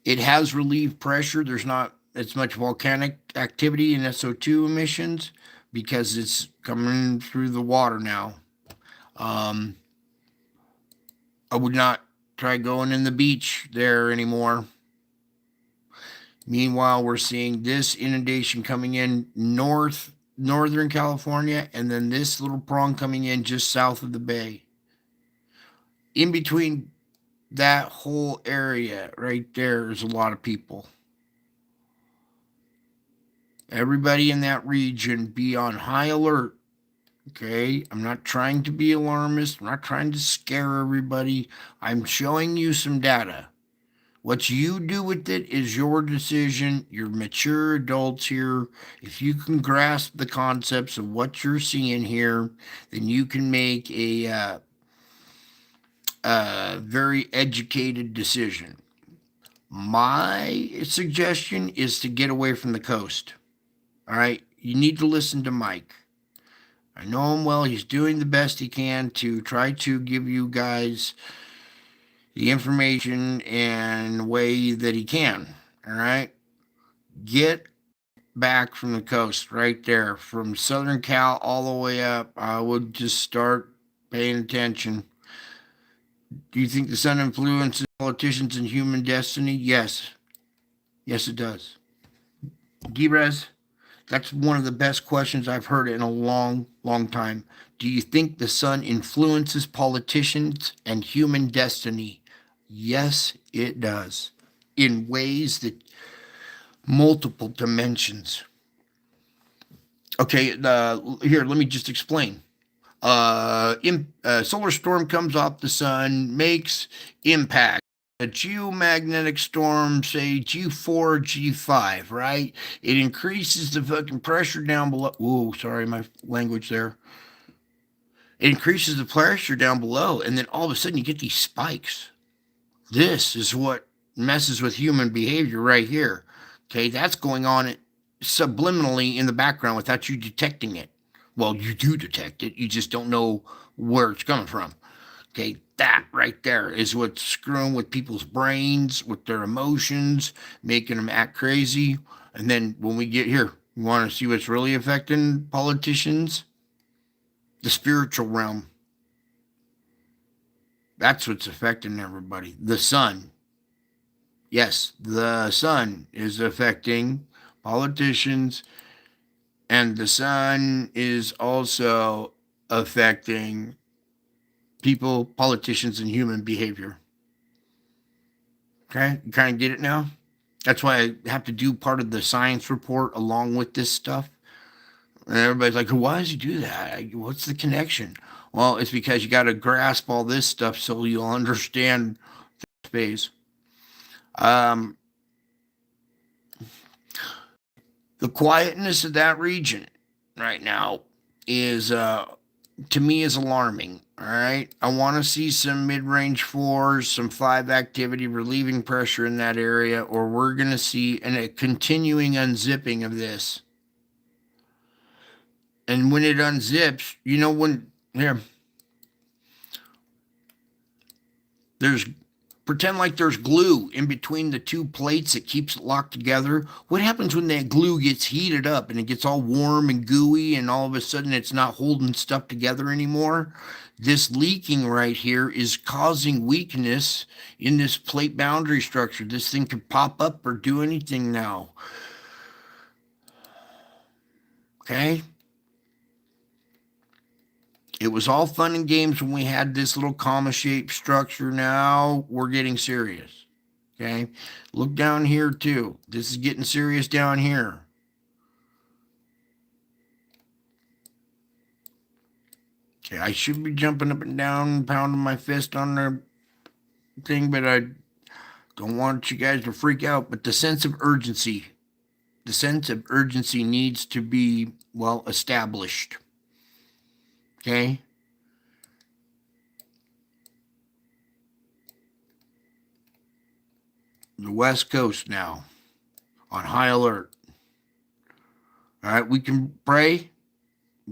A: it has relieved pressure. There's not as much volcanic activity and SO2 emissions because it's coming through the water now. I would not try going in the beach there anymore. Meanwhile, we're seeing this inundation coming in northern California, and then this little prong coming in just south of the bay. In between that whole area right there is a lot of people. Everybody in that region be on high alert. Okay, I'm not trying to be alarmist. I'm not trying to scare everybody. I'm showing you some data. What you do with it is your decision. You're mature adults here. If you can grasp the concepts of what you're seeing here, then you can make a very educated decision. My suggestion is to get away from the coast. All right, you need to listen to Mike. I know him well. He's doing the best he can to try to give you guys the information in way that he can. All right, get back from the coast right there, from Southern Cal all the way up. I would just start paying attention. Do you think the sun influences politicians and human destiny? Yes. Yes, it does. Drez, that's one of the best questions I've heard in a long, long time. Do you think the sun influences politicians and human destiny? Yes, it does. In ways that multiple dimensions. Okay, here, let me just explain. Solar storm comes off the sun, makes impact. A geomagnetic storm, say G4, G5, right? It increases the fucking pressure down below. Ooh, sorry, my language there. It increases the pressure down below, and then all of a sudden you get these spikes. This is what messes with human behavior right here. Okay, that's going on subliminally in the background without you detecting it. Well, you do detect it, you just don't know where it's coming from. Okay, that right there is what's screwing with people's brains, with their emotions, making them act crazy. And then when we get here, you want to see what's really affecting politicians? The spiritual realm. That's what's affecting everybody. The sun. Yes, the sun is affecting politicians, and the sun is also affecting people, politicians, and human behavior. Okay, you kind of get it now? That's why I have to do part of the science report along with this stuff. And everybody's like, why does he do that? What's the connection? Well, it's because you got to grasp all this stuff so you'll understand space. The quietness of that region right now is, to me, is alarming. All right, I want to see some mid-range 4s, some 5 activity relieving pressure in that area, or we're going to see a continuing unzipping of this. And when it unzips, you know, when here, there's pretend like there's glue in between the two plates that keeps it locked together. What happens when that glue gets heated up and it gets all warm and gooey and all of a sudden it's not holding stuff together anymore? This leaking right here is causing weakness in this plate boundary structure. This thing could pop up or do anything now. Okay? It was all fun and games when we had this little comma-shaped structure. Now we're getting serious. Okay? Look down here too. This is getting serious down here. Okay, I should be jumping up and down, pounding my fist on the thing, but I don't want you guys to freak out. But the sense of urgency needs to be well established. Okay? The West Coast now on high alert. All right, we can pray,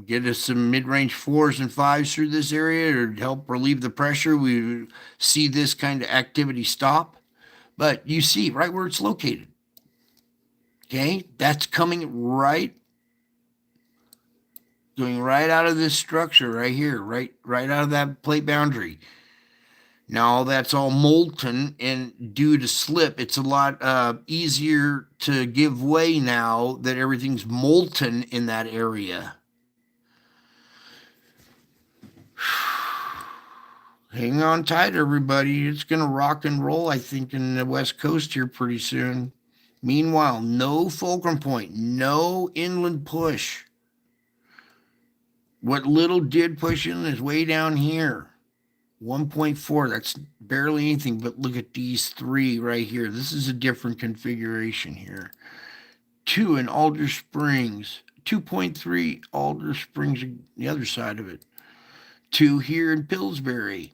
A: get us some mid-range 4s and 5s through this area to help relieve the pressure. We see this kind of activity stop. But you see right where it's located. Okay, that's coming right, going right out of this structure right here, right out of that plate boundary. Now that's all molten and due to slip, it's a lot easier to give way now that everything's molten in that area. Hang on tight, everybody. It's going to rock and roll, I think, in the West Coast here pretty soon. Meanwhile, no fulcrum point, no inland push. What little did push in is way down here. 1.4, that's barely anything, but look at these three right here. This is a different configuration here. 2 in Alder Springs, 2.3 Alder Springs, the other side of it. 2 here in Pillsbury,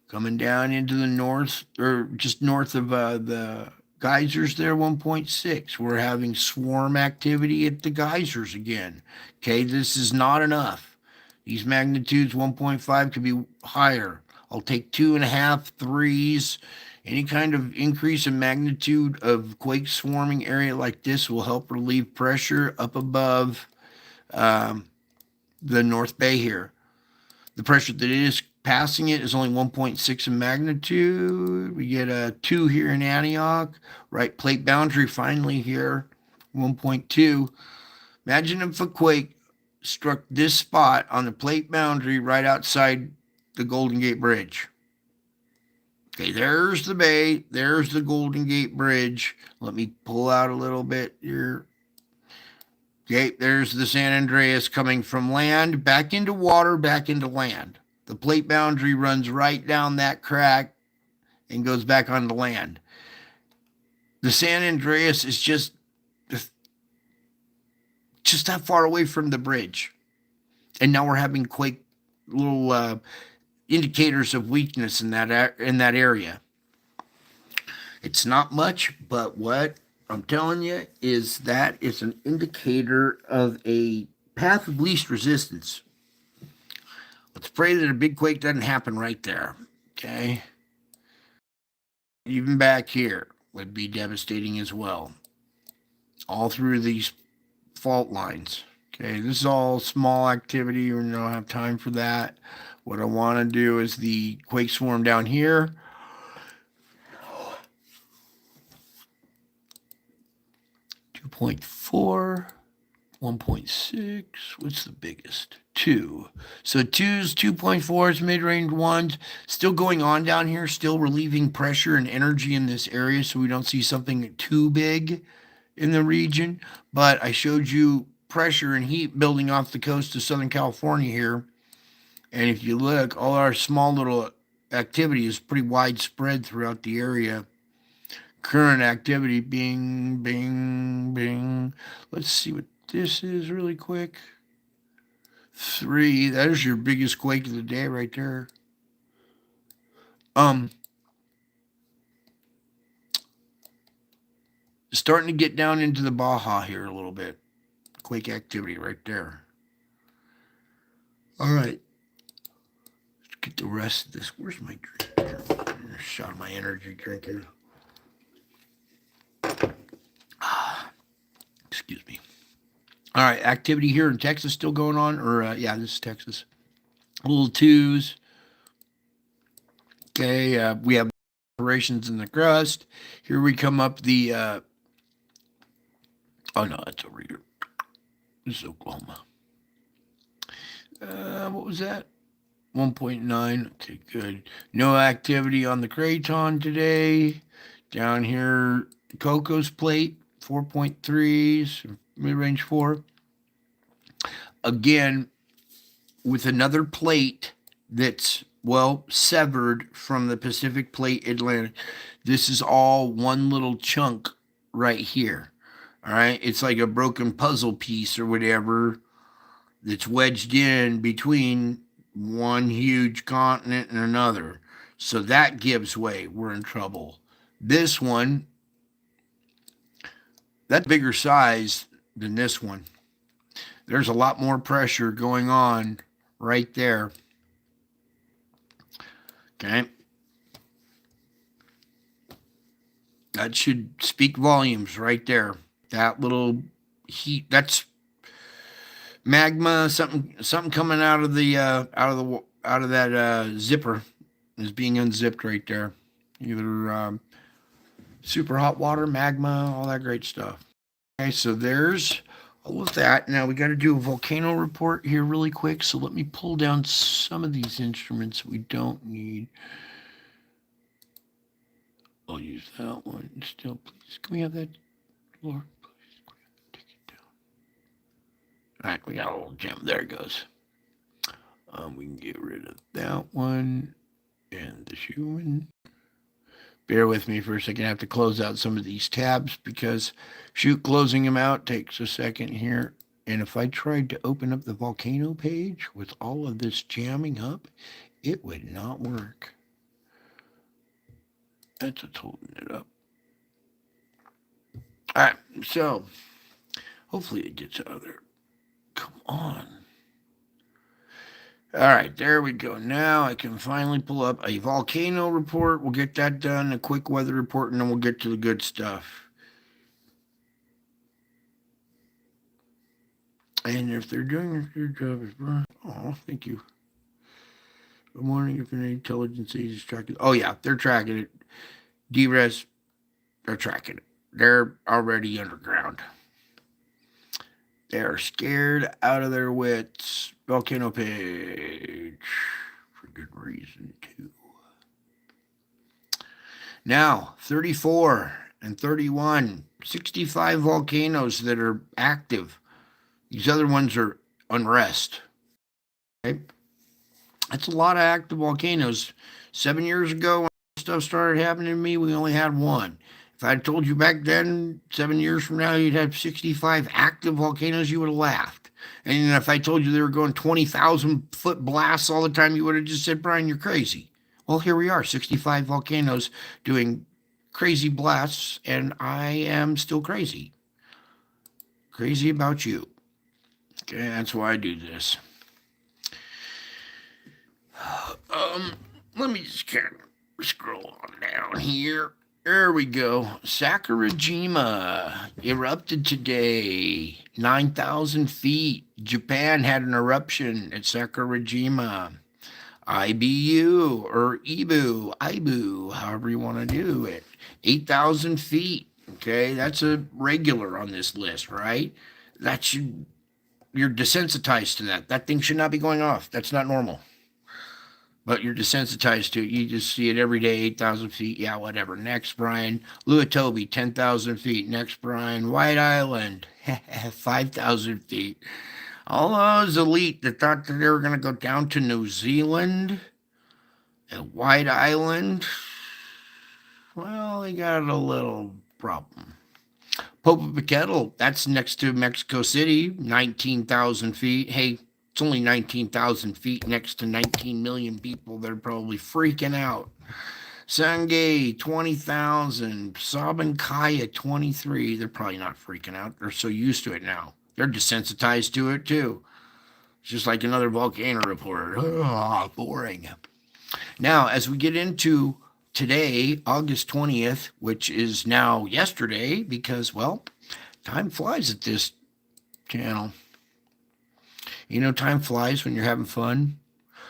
A: coming down into the north, or just north of the geysers there, 1.6. We're having swarm activity at the geysers again. Okay, this is not enough. These magnitudes, 1.5, could be higher. I'll take 2.5, 3s. Any kind of increase in magnitude of quake swarming area like this will help relieve pressure up above the North Bay here. The pressure that is passing it is only 1.6 in magnitude. We get a 2 here in Antioch. Right plate boundary finally here, 1.2. Imagine if a quake struck this spot on the plate boundary right outside the Golden Gate Bridge. Okay, there's the bay. There's the Golden Gate Bridge. Let me pull out a little bit here. Okay, there's the San Andreas coming from land, back into water, back into land. The plate boundary runs right down that crack and goes back onto land. The San Andreas is just that far away from the bridge. And now we're having quake little indicators of weakness in that area. It's not much, but what I'm telling you is that it's an indicator of a path of least resistance. Let's pray that a big quake doesn't happen right there. Okay. Even back here would be devastating as well. All through these fault lines. Okay, this is all small activity. We don't have time for that. What I want to do is the quake swarm down here. .4, 1.6. What's the biggest? 2. So 2's 2.4's mid-range 1's still going on down here, still relieving pressure and energy in this area so we don't see something too big in the region. But I showed you pressure and heat building off the coast of Southern California here. And if you look, all our small little activity is pretty widespread throughout the area. Current activity, bing, bing, bing. Let's see what this is really quick. 3, that is your biggest quake of the day right there. Starting to get down into the Baja here a little bit. Quake activity right there. All right. Let's get the rest of this. Where's my drink? A shot of my energy drink here. Excuse me. All right, activity here in Texas still going on, or yeah, this is Texas. Little 2s. Okay, we have operations in the crust. Here we come up the. Oh no, that's over here. This is Oklahoma. What was that? 1.9. Okay, good. No activity on the Craton today. Down here, Cocos Plate, 4.3s, mid-range 4. Again, with another plate that's, well, severed from the Pacific Plate Atlantic. This is all one little chunk right here. All right, it's like a broken puzzle piece or whatever that's wedged in between one huge continent and another. So that gives way. We're in trouble. This one, that's bigger size than this one. There's a lot more pressure going on right there. Okay. That should speak volumes right there. That little heat, that's magma, something coming out of that zipper is being unzipped right there. Either super hot water, magma, all that great stuff. Okay, so there's all of that. Now we got to do a volcano report here really quick. So let me pull down some of these instruments we don't need. I'll use that one still. Please, can we have that, Lord? Please, take it down. All right, we got a little gem. There it goes. We can get rid of that one and the Schumann. Bear with me for a second. I have to close out some of these tabs because closing them out takes a second here. And if I tried to open up the volcano page with all of this jamming up, it would not work. That's what's holding it up. All right, so hopefully it gets out of there. Come on. All right, there we go. Now I can finally pull up a volcano report. We'll get that done, a quick weather report, and then we'll get to the good stuff. And if they're doing a good job, oh, thank you. Good morning. If any intelligence is tracking, oh yeah, they're tracking it. DRES, they're tracking it. They're already underground. They're scared out of their wits. Volcano page. For good reason, too. Now, 34 and 31. 65 volcanoes that are active. These other ones are unrest. Okay? That's a lot of active volcanoes. 7 years ago, when stuff started happening to me, we only had one. If I had told you back then, 7 years from now, you'd have 65 active volcanoes, you would have laughed. And if I told you they were going 20,000 foot blasts all the time, you would have just said, Brian, you're crazy. Well, here we are, 65 volcanoes doing crazy blasts, and I am still crazy. Crazy about you. Okay, that's why I do this. Let me just kind of scroll on down here. There we go. Sakurajima erupted today. 9,000 feet. Japan had an eruption at Sakurajima. IBU or Ibu, however you want to do it. 8,000 feet. Okay, that's a regular on this list, right? You're desensitized to that. That thing should not be going off. That's not normal. But you're desensitized to it. You just see it every day, 8,000 feet. Yeah, whatever. Next, Brian. Luatobi, 10,000 feet. Next, Brian. White Island, 5,000 feet. All those elite that thought that they were going to go down to New Zealand and White Island, well, they got a little problem. Popocatépetl, that's next to Mexico City, 19,000 feet. Hey, it's only 19,000 feet next to 19 million people. They're probably freaking out. Sangay, 20,000. Sabancaya, 23. They're probably not freaking out. They're so used to it now. They're desensitized to it, too. It's just like another volcano report. Oh, boring. Now, as we get into today, August 20th, which is now yesterday, because, well, time flies at this channel. You know, time flies when you're having fun.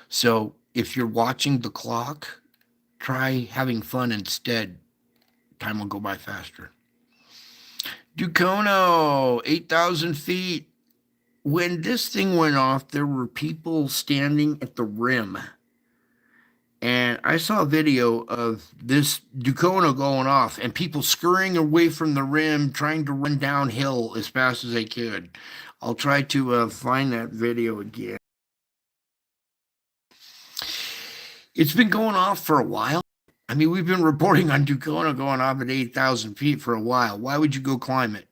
A: So if you're watching the clock, try having fun instead. Time will go by faster. Ducono, 8,000 feet. When this thing went off, there were people standing at the rim. And I saw a video of this Ducono going off and people scurrying away from the rim, trying to run downhill as fast as they could. I'll try to find that video again. It's been going off for a while. I mean, we've been reporting on Ducono going off at 8,000 feet for a while. Why would you go climb it?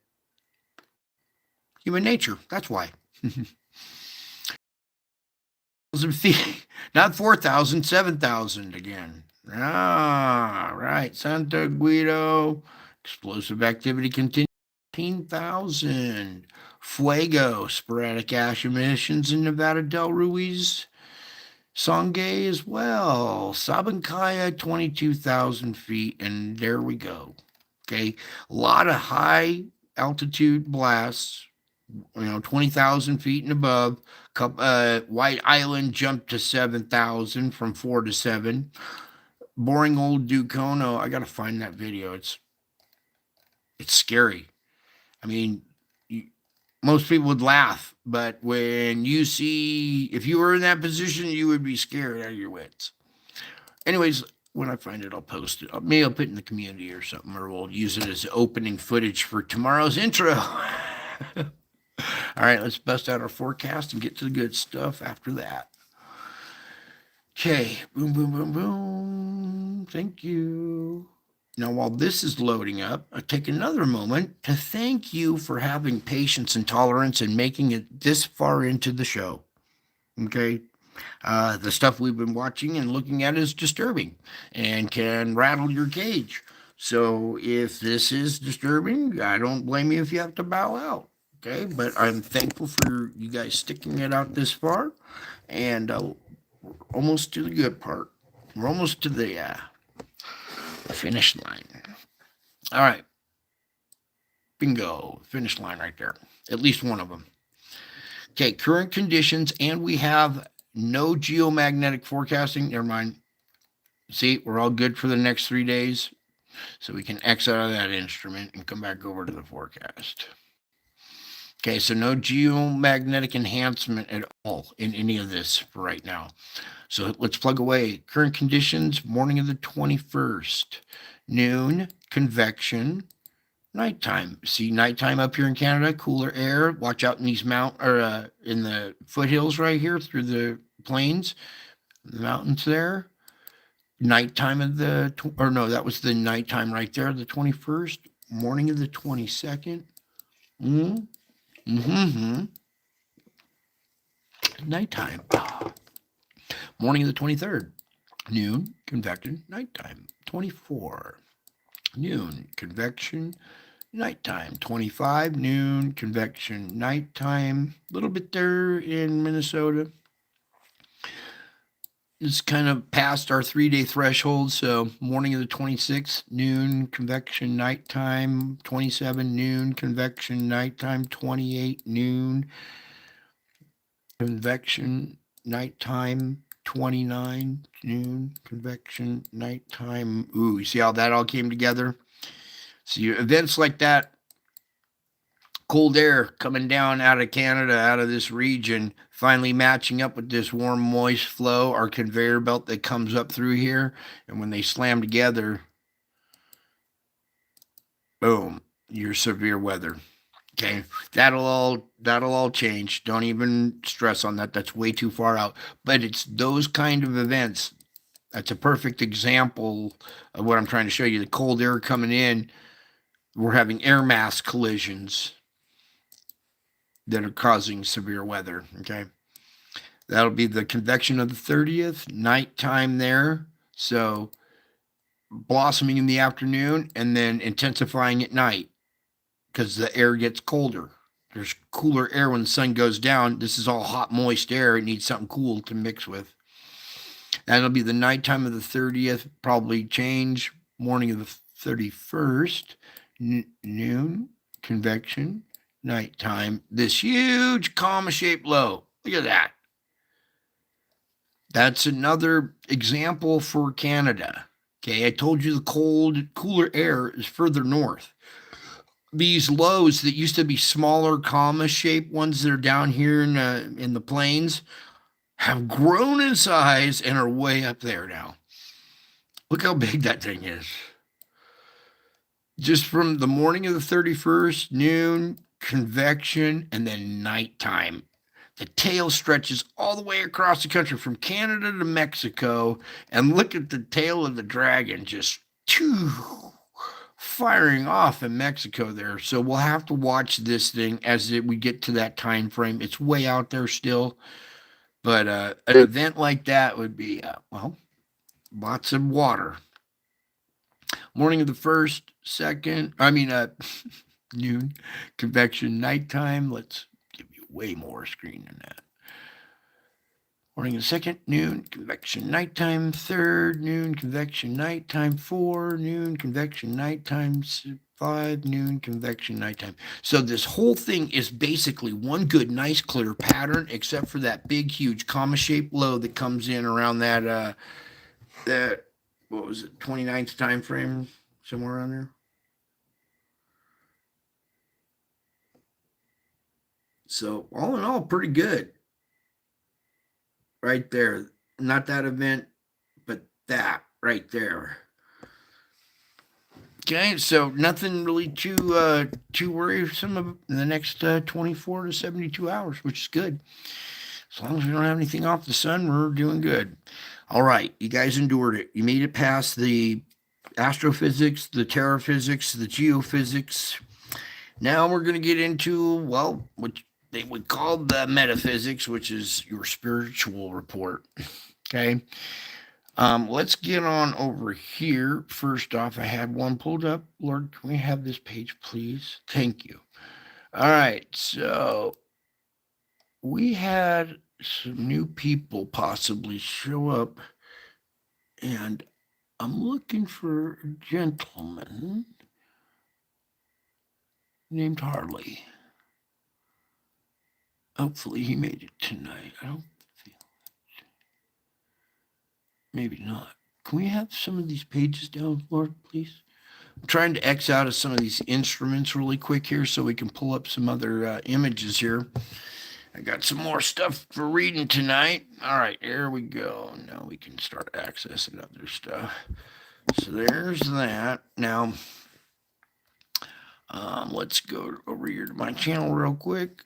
A: Human nature. That's why. 1,000 feet, not 4,000, 7,000 again. Ah, right. Santa Guido, explosive activity continues. 15,000. Fuego, sporadic ash emissions in Nevada del Ruiz. Sangay as well. Sabancaya, 22,000 feet. And there we go. Okay. A lot of high altitude blasts, 20,000 feet and above. White Island jumped to 7,000 from 4 to 7. Boring old Ducono. I got to find that video. It's scary. I mean, most people would laugh, but when you see, if you were in that position, you would be scared out of your wits. Anyways, when I find it, I'll post it. Maybe I'll put it in the community or something, or we'll use it as opening footage for tomorrow's intro. All right, let's bust out our forecast and get to the good stuff after that. Okay, boom, boom, boom, boom. Thank you. Now, while this is loading up, I take another moment to thank you for having patience and tolerance and making it this far into the show. Okay? The stuff we've been watching and looking at is disturbing and can rattle your cage. So if this is disturbing, I don't blame you if you have to bow out. Okay? But I'm thankful for you guys sticking it out this far. And we're almost to the good part. We're almost to the finish line. All right. Bingo. Finish line right there. At least one of them. Okay, current conditions, and we have no geomagnetic forecasting. Never mind. See, we're all good for the next 3 days. So we can X out of that instrument and come back over to the forecast. Okay, so no geomagnetic enhancement at all in any of this for right now. So let's plug away. Current conditions, morning of the 21st. Noon, convection, nighttime. See nighttime up here in Canada, cooler air. Watch out in these in the foothills right here through the plains, the mountains there. Nighttime of that was the nighttime right there, the 21st. Morning of the 22nd. Nighttime. Morning of the 23rd. Noon, convection, nighttime. 24. Noon, convection, nighttime. 25, noon, convection, nighttime. A little bit there in Minnesota. It's kind of past our 3-day threshold. So morning of the 26th, noon, convection, nighttime. 27, noon, convection, nighttime. 28, noon, convection, nighttime. 29, noon, convection, nighttime. Ooh, you see how that all came together? So events like that, cold air coming down out of Canada, out of this region, finally matching up with this warm, moist flow, our conveyor belt that comes up through here. And when they slam together, boom, your severe weather. Okay, that'll all change. Don't even stress on that. That's way too far out. But it's those kind of events. That's a perfect example of what I'm trying to show you. The cold air coming in, we're having air mass collisions that are causing severe weather. Okay, that'll be the convection of the 30th, nighttime there. So blossoming in the afternoon and then intensifying at night, because the air gets colder. There's cooler air when the sun goes down. This is all hot, moist air. It needs something cool to mix with. That'll be the nighttime of the 30th, probably change. Morning of the 31st, noon, convection, nighttime. This huge comma-shaped low. Look at that. That's another example for Canada. Okay, I told you the cold, cooler air is further north. These lows that used to be smaller comma-shaped ones that are down here in the plains have grown in size and are way up there now. Look how big that thing is. Just from the morning of the 31st, noon, convection, and then nighttime. The tail stretches all the way across the country from Canada to Mexico. And look at the tail of the dragon just firing off in Mexico there. So we'll have to watch this thing as we get to that time frame. It's way out there still. But an event like that would be, lots of water. Morning of the 1st, 2nd, noon, convection, nighttime. Let's give you way more screen than that. Morning and second, noon, convection nighttime, third, noon, convection nighttime, 4, noon, convection nighttime, 5, noon, convection nighttime. So this whole thing is basically one good, nice, clear pattern, except for that big, huge comma-shaped low that comes in around that, what was it, 29th time frame, somewhere around there. So all in all, pretty good. Right there. Not that event, but that right there. Okay, so nothing really too worrisome in the next 24 to 72 hours, which is good. As long as we don't have anything off the sun, we're doing good. All right, you guys endured it. You made it past the astrophysics, the terraphysics, the geophysics. Now we're going to get into, well, what they would call the metaphysics, which is your spiritual report. Okay. Let's get on over here. First off, I had one pulled up. Lord, can we have this page, please? Thank you. All right. So we had some new people possibly show up, and I'm looking for a gentleman named Harley. Hopefully he made it tonight. I don't feel it. Maybe not. Can we have some of these pages down, Lord, please? I'm trying to X out of some of these instruments really quick here so we can pull up some other images here. I got some more stuff for reading tonight. All right, here we go. Now we can start accessing other stuff. So there's that. Now, let's go over here to my channel real quick.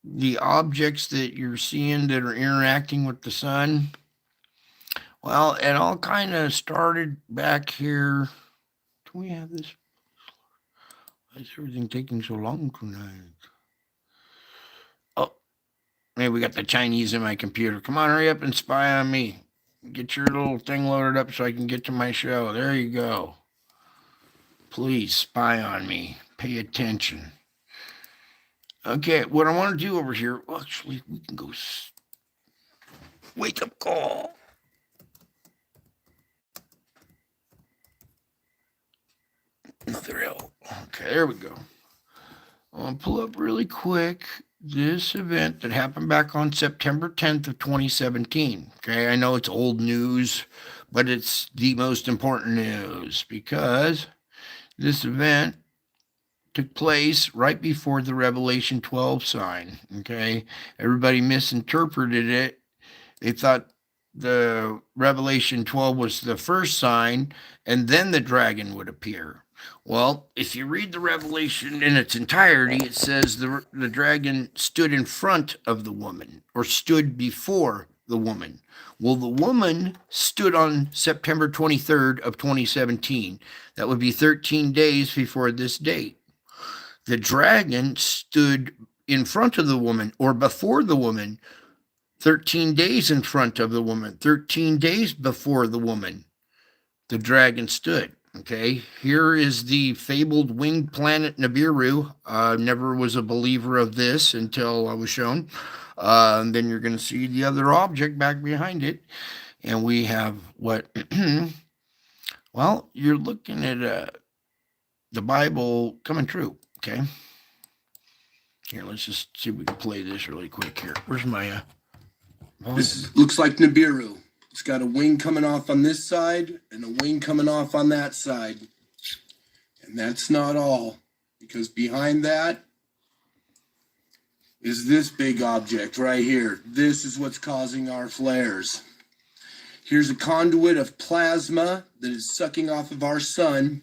A: The objects that you're seeing that are interacting with the sun, well, it all kind of started back here. Do we have this? Why is everything taking so long tonight? Oh, maybe we got the Chinese in my computer. Come on, hurry up and spy on me. Get your little thing loaded up so I can get to my show. There you go. Please spy on me. Pay attention. Okay, what I want to do over here, well, actually, we can go wake up call. Another L. Okay, there we go. I'll pull up really quick this event that happened back on September 10th of 2017. Okay, I know it's old news, but it's the most important news because this event took place right before the Revelation 12 sign. Okay, everybody misinterpreted it. They thought the Revelation 12 was the first sign, and then the dragon would appear. Well, if you read the Revelation in its entirety, it says the dragon stood in front of the woman, or stood before the woman. Well, the woman stood on September 23rd of 2017. That would be 13 days before this date. The dragon stood in front of the woman, or before the woman, 13 days in front of the woman, 13 days before the woman, the dragon stood. Okay, here is the fabled winged planet Nibiru. Never was a believer of this until I was shown. Then you're going to see the other object back behind it. And we have what? Well, you're looking at the Bible coming true. Okay. Here, let's just see if we can play this really quick here. Where's my...
B: This looks like Nibiru. It's got a wing coming off on this side and a wing coming off on that side. And that's not all, because behind that is this big object right here. This is what's causing our flares. Here's a conduit of plasma that is sucking off of our sun,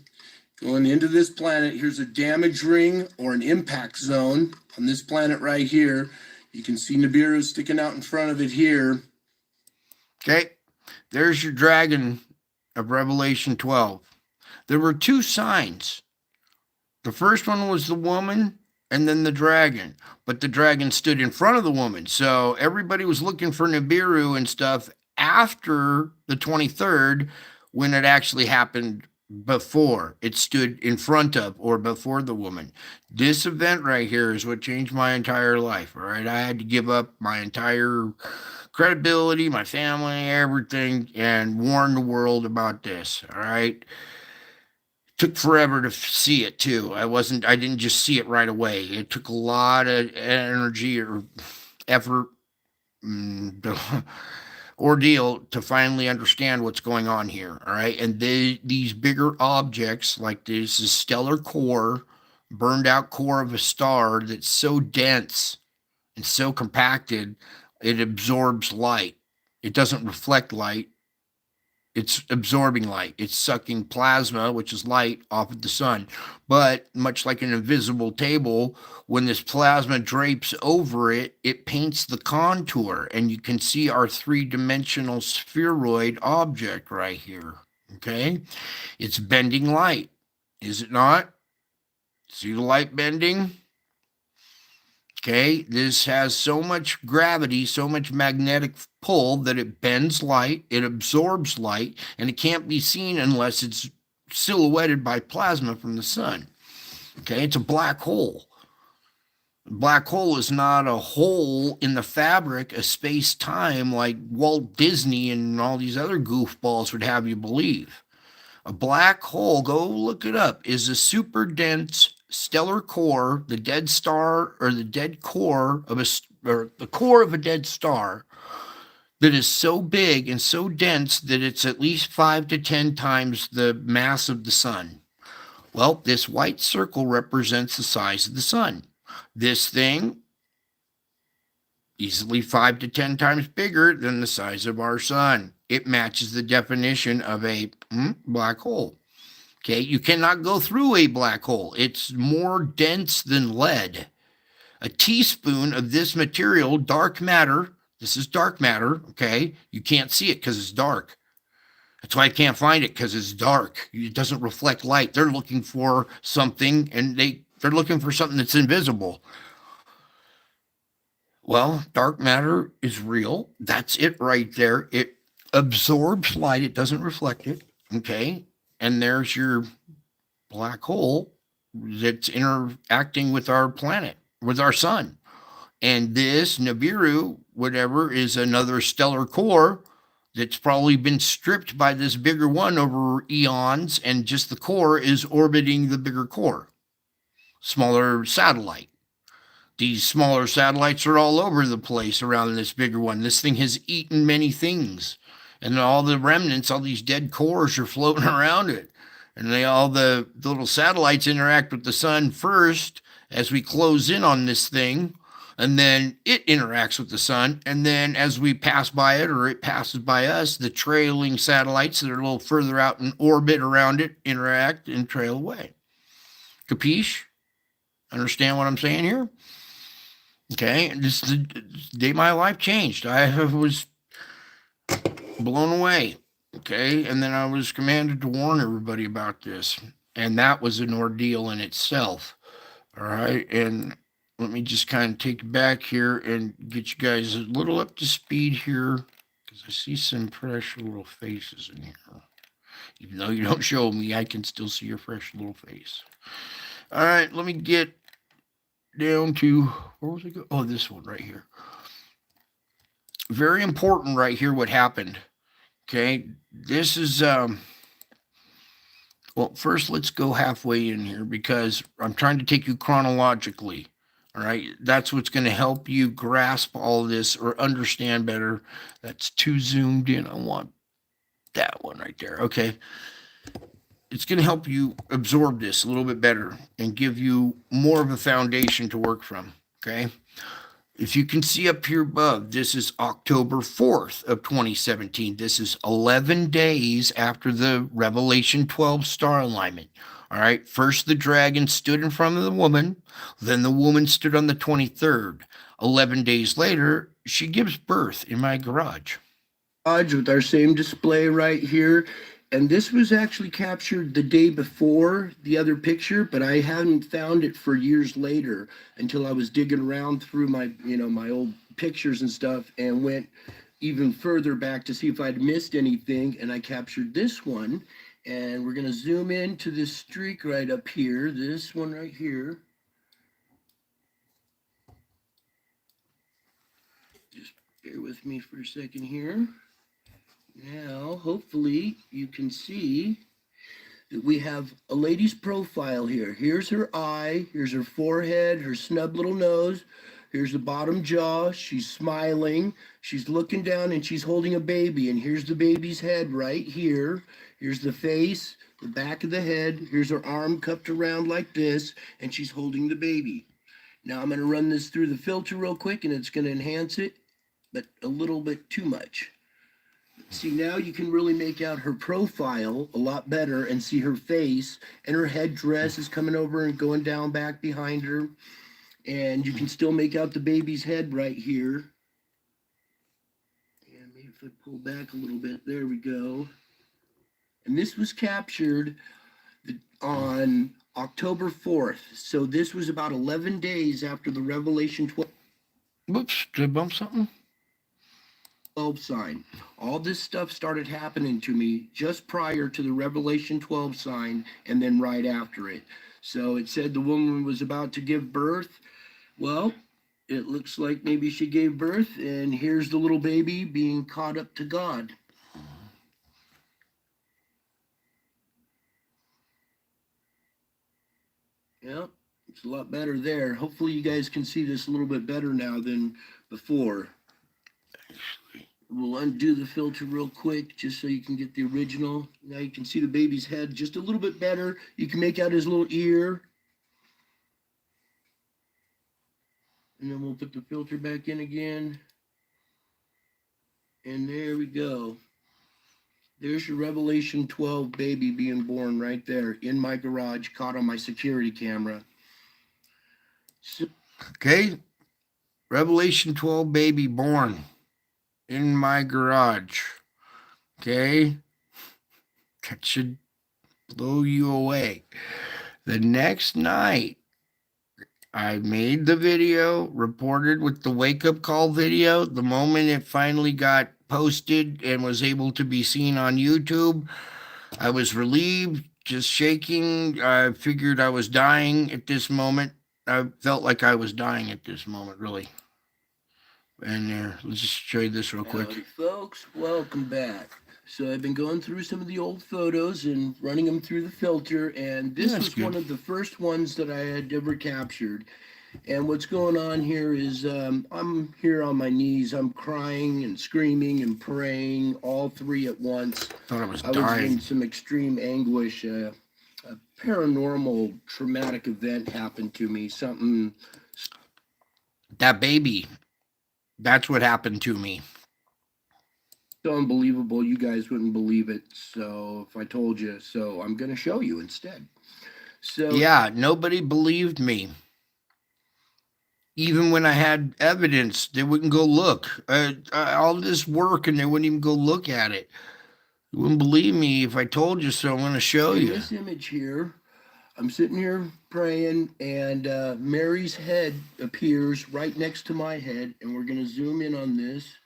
B: going into this planet. Here's a damage ring or an impact zone on this planet right here. You can see Nibiru sticking out in front of it here.
A: Okay, there's your dragon of Revelation 12. There were two signs. The first one was the woman and then the dragon. But the dragon stood in front of the woman. So everybody was looking for Nibiru and stuff after the 23rd when it actually happened before. It stood in front of or before the woman. This event right here is what changed my entire life. All right, I had to give up my entire credibility, my family, everything, and warn the world about this. All right. Took forever to see it too. I didn't just see it right away. It took a lot of energy or effort, ordeal to finally understand what's going on here. All right. And these bigger objects, like this is stellar core, burned out core of a star that's so dense and so compacted, it absorbs light. It doesn't reflect light. It's absorbing light. It's sucking plasma, which is light, off of the sun. But much like an invisible table, when this plasma drapes over it, it paints the contour, and you can see our three-dimensional spheroid object right here. Okay? It's bending light, is it not? See the light bending? Okay, this has so much gravity, so much magnetic pull that it bends light, it absorbs light, and it can't be seen unless it's silhouetted by plasma from the sun. Okay, it's a black hole. A black hole is not a hole in the fabric of space time like Walt Disney and all these other goofballs would have you believe. A black hole, go look it up, is a super dense stellar core, the dead star or the dead core of the core of a dead star that is so big and so dense that it's at least 5 to 10 times the mass of the sun. Well, this white circle represents the size of the sun. This thing, easily 5 to 10 times bigger than the size of our sun. It matches the definition of a black hole. Okay, you cannot go through a black hole. It's more dense than lead. A teaspoon of this material, dark matter, this is dark matter, okay? You can't see it because it's dark. That's why I can't find it, because it's dark. It doesn't reflect light. They're looking for something, and they're looking for something that's invisible. Well, dark matter is real. That's it right there. It absorbs light. It doesn't reflect it, okay? And there's your black hole that's interacting with our planet, with our sun. And this Nibiru, whatever, is another stellar core that's probably been stripped by this bigger one over eons, and just the core is orbiting the bigger core. Smaller satellite. These smaller satellites are all over the place around this bigger one. This thing has eaten many things. And all the remnants, all these dead cores are floating around it. And all the little satellites interact with the sun first as we close in on this thing, and then it interacts with the sun, and then as we pass by it or it passes by us, the trailing satellites that are a little further out in orbit around it interact and trail away. Capiche? Understand what I'm saying here? Okay, this is the day my life changed. I was blown away. Okay, and then I was commanded to warn everybody about this, and that was an ordeal in itself. All right, and let me just kind of take you back here and get you guys a little up to speed here, because I see some fresh little faces in here. Even though you don't show me, I can still see your fresh little face. All right, let me get down to, where was it go? Oh, this one right here. Very important right here what happened. Okay, this is, well, first let's go halfway in here, because I'm trying to take you chronologically. All right, that's what's going to help you grasp all this or understand better. That's too zoomed in. I want that one right there. Okay, it's going to help you absorb this a little bit better and give you more of a foundation to work from. Okay, if you can see up here above, this is October 4th of 2017. This is 11 days after the Revelation 12 star alignment. All right, first the dragon stood in front of the woman, then the woman stood on the 23rd. 11 days later, she gives birth in my garage.
B: With our same display right here. And this was actually captured the day before the other picture, but I hadn't found it for years later until I was digging around through my old pictures and stuff, and went even further back to see if I'd missed anything. And I captured this one, and we're gonna zoom into this streak right up here, this one right here. Just
A: Bear with me for a second here. Now, hopefully, you can see that we have a lady's profile here. Here's her eye, here's her forehead, her snub little nose, here's the bottom jaw. She's smiling, she's looking down, and she's holding a baby. And here's the baby's head right here. Here's the face, the back of the head. Here's her arm cupped around like this, and she's holding the baby. Now I'm going to run this through the filter real quick, and it's going to enhance it, but a little bit too much. See, now you can really make out her profile a lot better and see her face, and her headdress is coming over and going down back behind her. And you can still make out the baby's head right here. And maybe if I pull back a little bit, there we go. And this was captured on October 4th. So this was about 11 days after the Revelation 12.
C: Whoops, did I bump something?
A: Sign. All this stuff started happening to me just prior to the Revelation 12 sign and then right after it. So it said the woman was about to give birth. Well, it looks like maybe she gave birth, and here's the little baby being caught up to God. Yep, it's a lot better there. Hopefully you guys can see this a little bit better now than before. We'll undo the filter real quick just so you can get the original. Now you can see the baby's head just a little bit better. You can make out his little ear. And then we'll put the filter back in again. And there we go. There's your Revelation 12 baby being born right there in my garage, caught on my security camera. So,
C: Okay. Revelation 12 baby born in my garage. Okay. That should blow you away. The next night, I made the video, reported with the wake-up call video. The moment it finally got posted and was able to be seen on YouTube, I was relieved, just shaking. I figured I was dying at this moment. I felt like I was dying at this moment, really. And there, let's just show you this real quick.
A: howdy, folks, welcome back. So I've been going through some of the old photos and running them through the filter, and this
C: That's
A: was
C: good.
A: one of the first ones that I had ever captured. And what's going on here is I'm here on my knees. I'm crying and screaming and praying, all three at once.
C: Thought I was
A: I was
C: dying.
A: in some extreme anguish. A paranormal traumatic event happened to me. Something.
C: That baby, that's what happened to me.
A: So unbelievable, you guys wouldn't believe it. So if I told you, so I'm going to show you instead. So
C: Yeah, nobody believed me. Even when I had evidence, they wouldn't go look. All this work, and they wouldn't even go look at it. You wouldn't believe me if I told you so. I'm going to show
A: in
C: you.
A: this image here, I'm sitting here praying, and Mary's head appears right next to my head, and we're going to zoom in on this.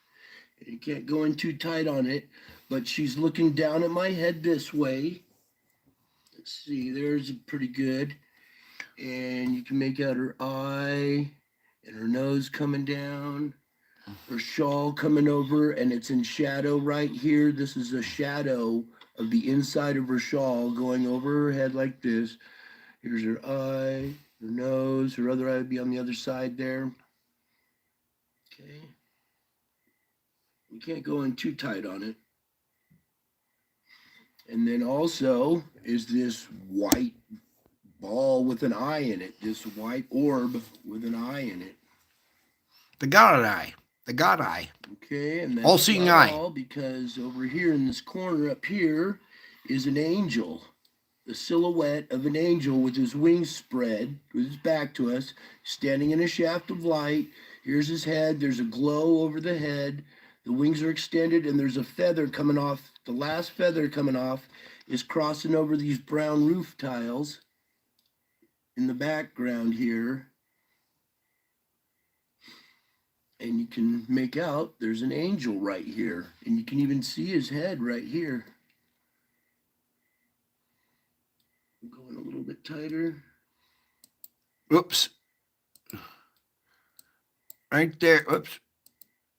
A: You can't go in too tight on it, but she's looking down at my head this way. Let's see, there's pretty good. And you can make out her eye and her nose coming down, her shawl coming over, and it's in shadow right here. This is a shadow of the inside of her shawl going over her head like this. Here's her eye, her nose, her other eye would be on the other side there. Okay. You can't go in too tight on it. And then also is this white ball with an eye in it, this white orb with an eye in it.
C: The God eye. The God eye.
A: Okay, and that's
C: All-seeing
A: not
C: eye.
A: all, because over here in this corner up here is an angel. The silhouette of an angel with his wings spread, with his back to us, standing in a shaft of light. Here's his head. There's a glow over the head. The wings are extended, and there's a feather coming off. The last feather coming off is crossing over these brown roof tiles in the background here. And you can make out there's an angel right here. And you can even see his head right here. I'm going a little bit tighter.
C: Oops. Right there. Oops.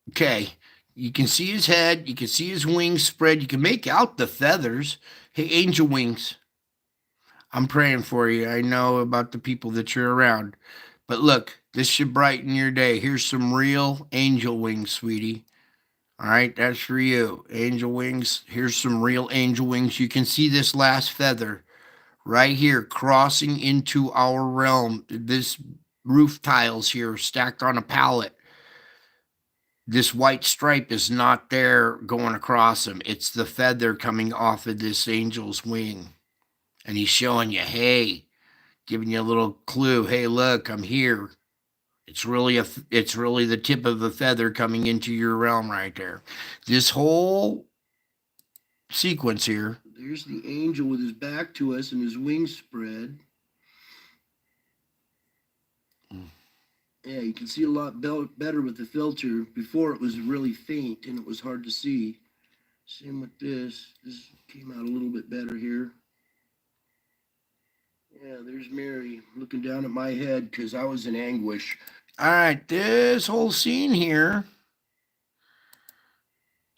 C: Okay. You can see his head. You can see his wings spread. You can make out the feathers. Hey, angel wings. I'm praying for you. I know about the people that you're around. But look, this should brighten your day. Here's some real angel wings, sweetie. All right, that's for you. Angel wings. Here's some real angel wings. You can see this last feather right here crossing into our realm. This roof tiles here stacked on a pallet. This white stripe is not there going across them. It's the feather coming off of this angel's wing. And he's showing you, hey, giving you a little clue. Hey, look, I'm here. It's really the tip of a feather coming into your realm right there. This whole sequence here.
A: There's the angel with his back to us and his wings spread. Yeah, you can see a lot better with the filter. Before it was really faint and it was hard to see. Same with this. This came out a little bit better here. Yeah, there's Mary looking down at my head because I was in anguish.
C: All right, this whole scene here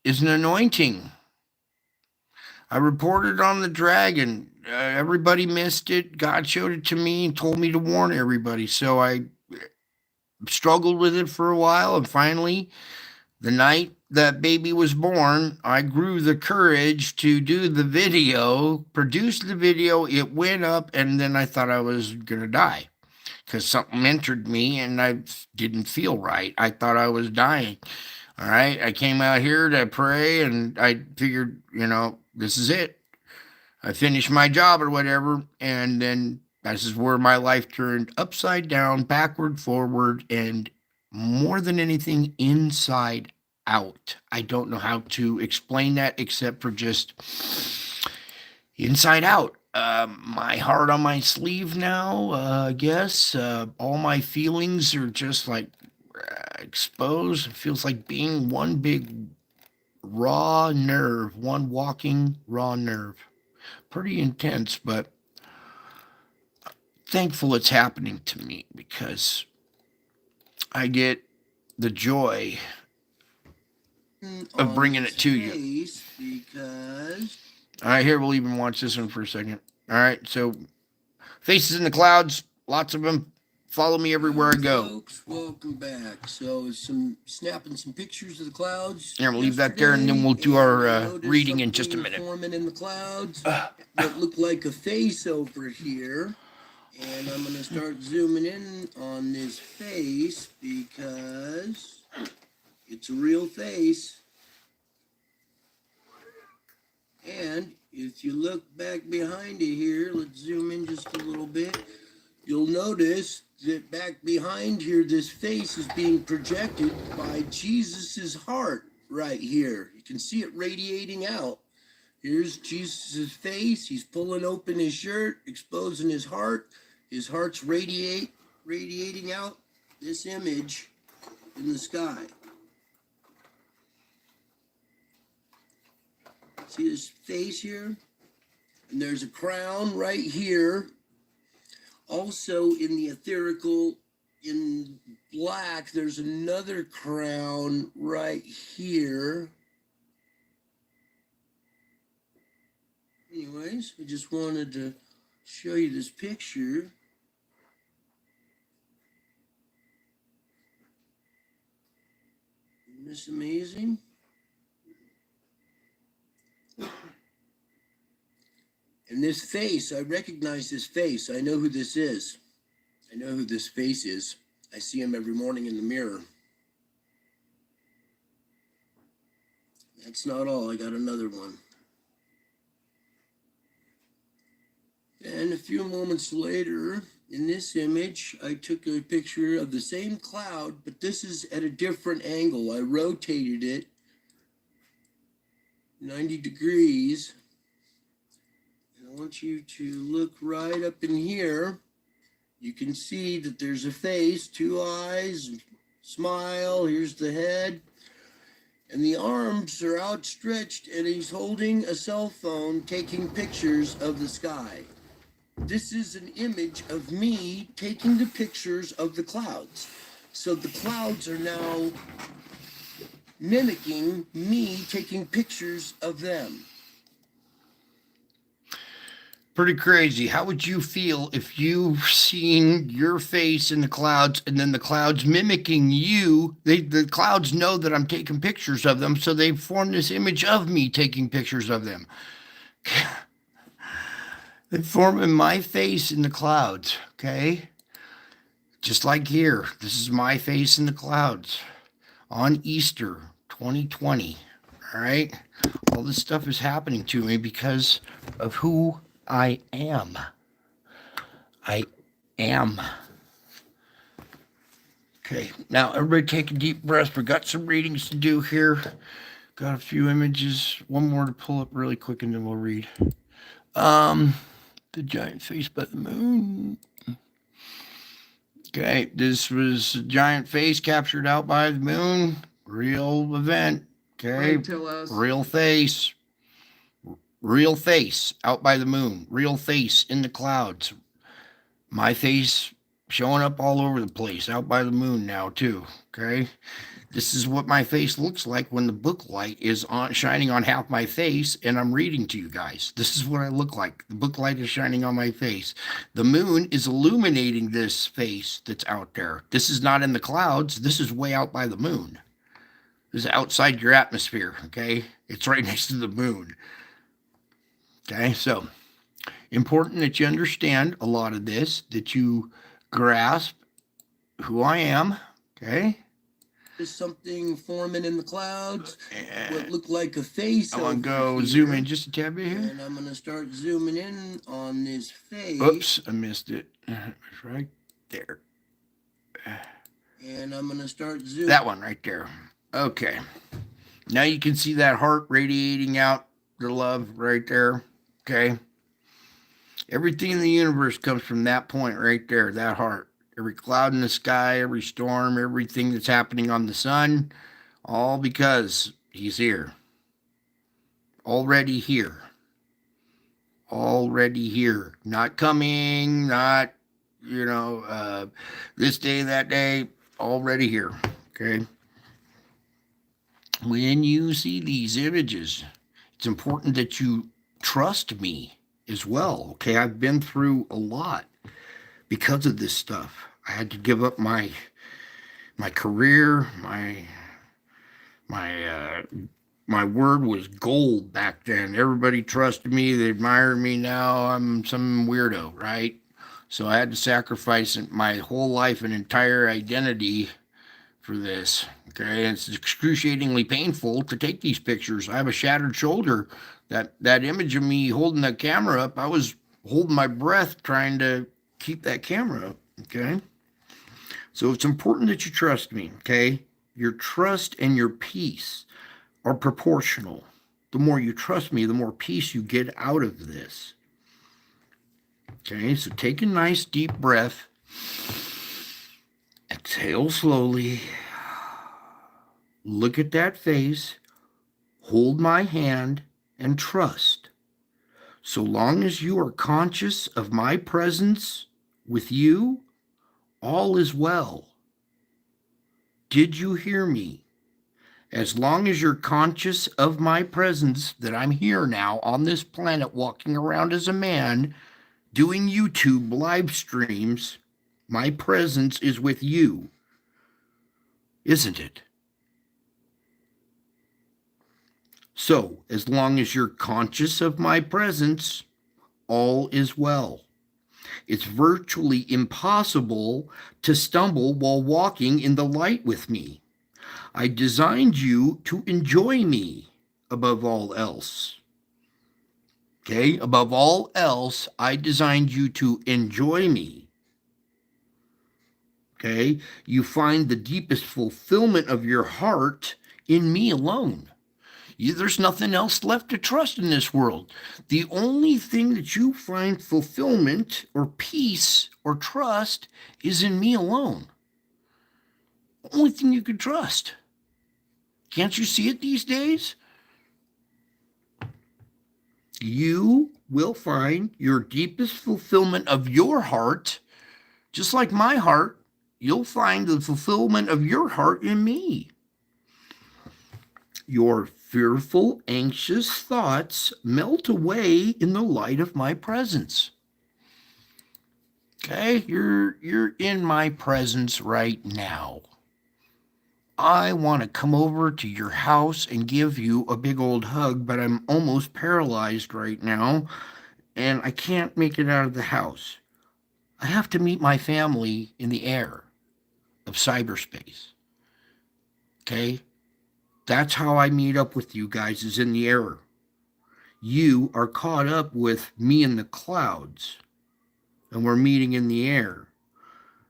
C: is an anointing. I reported on the dragon. Everybody missed it. God showed it to me and told me to warn everybody. So I struggled with it for a while. And finally, the night that baby was born, I grew the courage to do the video, produce the video. It went up, and then I thought I was going to die because something entered me and I didn't feel right. I thought I was dying. All right. I came out here to pray and I figured, this is it. I finished my job or whatever. And then this is where my life turned upside down, backward, forward, and more than anything, inside out. I don't know how to explain that except for just inside out. My heart on my sleeve now, I guess. All my feelings are just like exposed. It feels like being one big raw nerve, one walking raw nerve. Pretty intense, but thankful it's happening to me because I get the joy of bringing it to you.
A: Because
C: All right, here, we'll even watch this one for a second. All right, so faces in the clouds, lots of them. Follow me everywhere I go.
A: Folks, welcome back. So snapping some pictures of the clouds.
C: Yeah, we'll leave that there, and then we'll do our reading in just a minute.
A: Forming in the clouds that look like a face over here. And I'm going to start zooming in on this face because it's a real face. And if you look back behind it here, let's zoom in just a little bit. You'll notice that back behind here, this face is being projected by Jesus's heart right here. You can see it radiating out. Here's Jesus's face. He's pulling open his shirt, exposing his heart. His heart's radiating out this image in the sky. See his face here? And there's a crown right here. Also in the etherical, in black, there's another crown right here. Anyways, I just wanted to show you this picture. Isn't this amazing? And this face, I recognize this face. I know who this is. I know who this face is. I see him every morning in the mirror. That's not all. I got another one. And a few moments later, in this image, I took a picture of the same cloud, but this is at a different angle. I rotated it 90 degrees. I want you to look right up in here. You can see that there's a face, two eyes, smile. Here's the head. And the arms are outstretched, and he's holding a cell phone taking pictures of the sky. This is an image of me taking the pictures of the clouds. So the clouds are now
B: mimicking me taking pictures of them.
C: Pretty crazy. How would you feel if you seen your face in the clouds and then the clouds mimicking you? The clouds know that I'm taking pictures of them, so they form this image of me taking pictures of them. They form my face in the clouds, okay? Just like here. This is my face in the clouds on Easter 2020. All right? All this stuff is happening to me because of who I am. I am. Okay, now everybody take a deep breath. We got some readings to do here. Got a few images. One more to pull up really quick and then we'll read. The giant face by the moon. Okay, this was a giant face captured out by the moon. Real event. Okay, real face. Real face out by the moon. Real face in the clouds. My face showing up all over the place out by the moon now too. Okay. This is what my face looks like when the book light is on shining on half my face and I'm reading to you guys. This is what I look like. The book light is shining on my face. The moon is illuminating this face that's out there. This is not in the clouds. This is way out by the moon. This is outside your atmosphere. Okay. It's right next to the moon. Okay, so important that you understand a lot of this, that you grasp who I am, okay?
B: There's something forming in the clouds, what looked like a face.
C: I want to go zoom in just a tad bit here.
B: And I'm going to start zooming in on this face.
C: Oops, I missed it. It's right there.
B: And I'm going to start zooming.
C: That one right there. Okay. Now you can see that heart radiating out the love right there. Okay. Everything in the universe comes from that point right there, that heart. Every cloud in the sky, every storm, everything that's happening on the sun, all because he's here. Already here. Already here. Not coming, not, this day, that day, already here. Okay. When you see these images, it's important that you trust me as well. Okay, I've been through a lot because of this stuff. I had to give up my career. My word was gold back then. Everybody trusted me. They admire me. Now I'm some weirdo, right? So I had to sacrifice my whole life and entire identity for this. Okay, and it's excruciatingly painful to take these pictures. I have a shattered shoulder. That image of me holding that camera up, I was holding my breath trying to keep that camera up. Okay, so it's important that you trust me. Okay, your trust and your peace are proportional. The more you trust me, the more peace you get out of this. Okay, so take a nice deep breath. Exhale slowly. Look at that face. Hold my hand and trust. So long as you are conscious of my presence with you, all is well. Did you hear me? As long as you're conscious of my presence, that I'm here now on this planet walking around as a man, doing YouTube live streams, my presence is with you, isn't it? So, as long as you're conscious of my presence, all is well. It's virtually impossible to stumble while walking in the light with me. I designed you to enjoy me above all else. Okay, above all else, I designed you to enjoy me. Okay, you find the deepest fulfillment of your heart in me alone. There's nothing else left to trust in this world. The only thing that you find fulfillment or peace or trust is in me alone. The only thing you can trust. Can't you see it these days? You will find your deepest fulfillment of your heart, just like my heart. You'll find the fulfillment of your heart in me. your fearful, anxious thoughts melt away in the light of my presence. Okay, you're in my presence right now. I want to come over to your house and give you a big old hug, but I'm almost paralyzed right now and I can't make it out of the house. I have to meet my family in the air of cyberspace. Okay? That's how I meet up with you guys, is in the air. You are caught up with me in the clouds, and we're meeting in the air.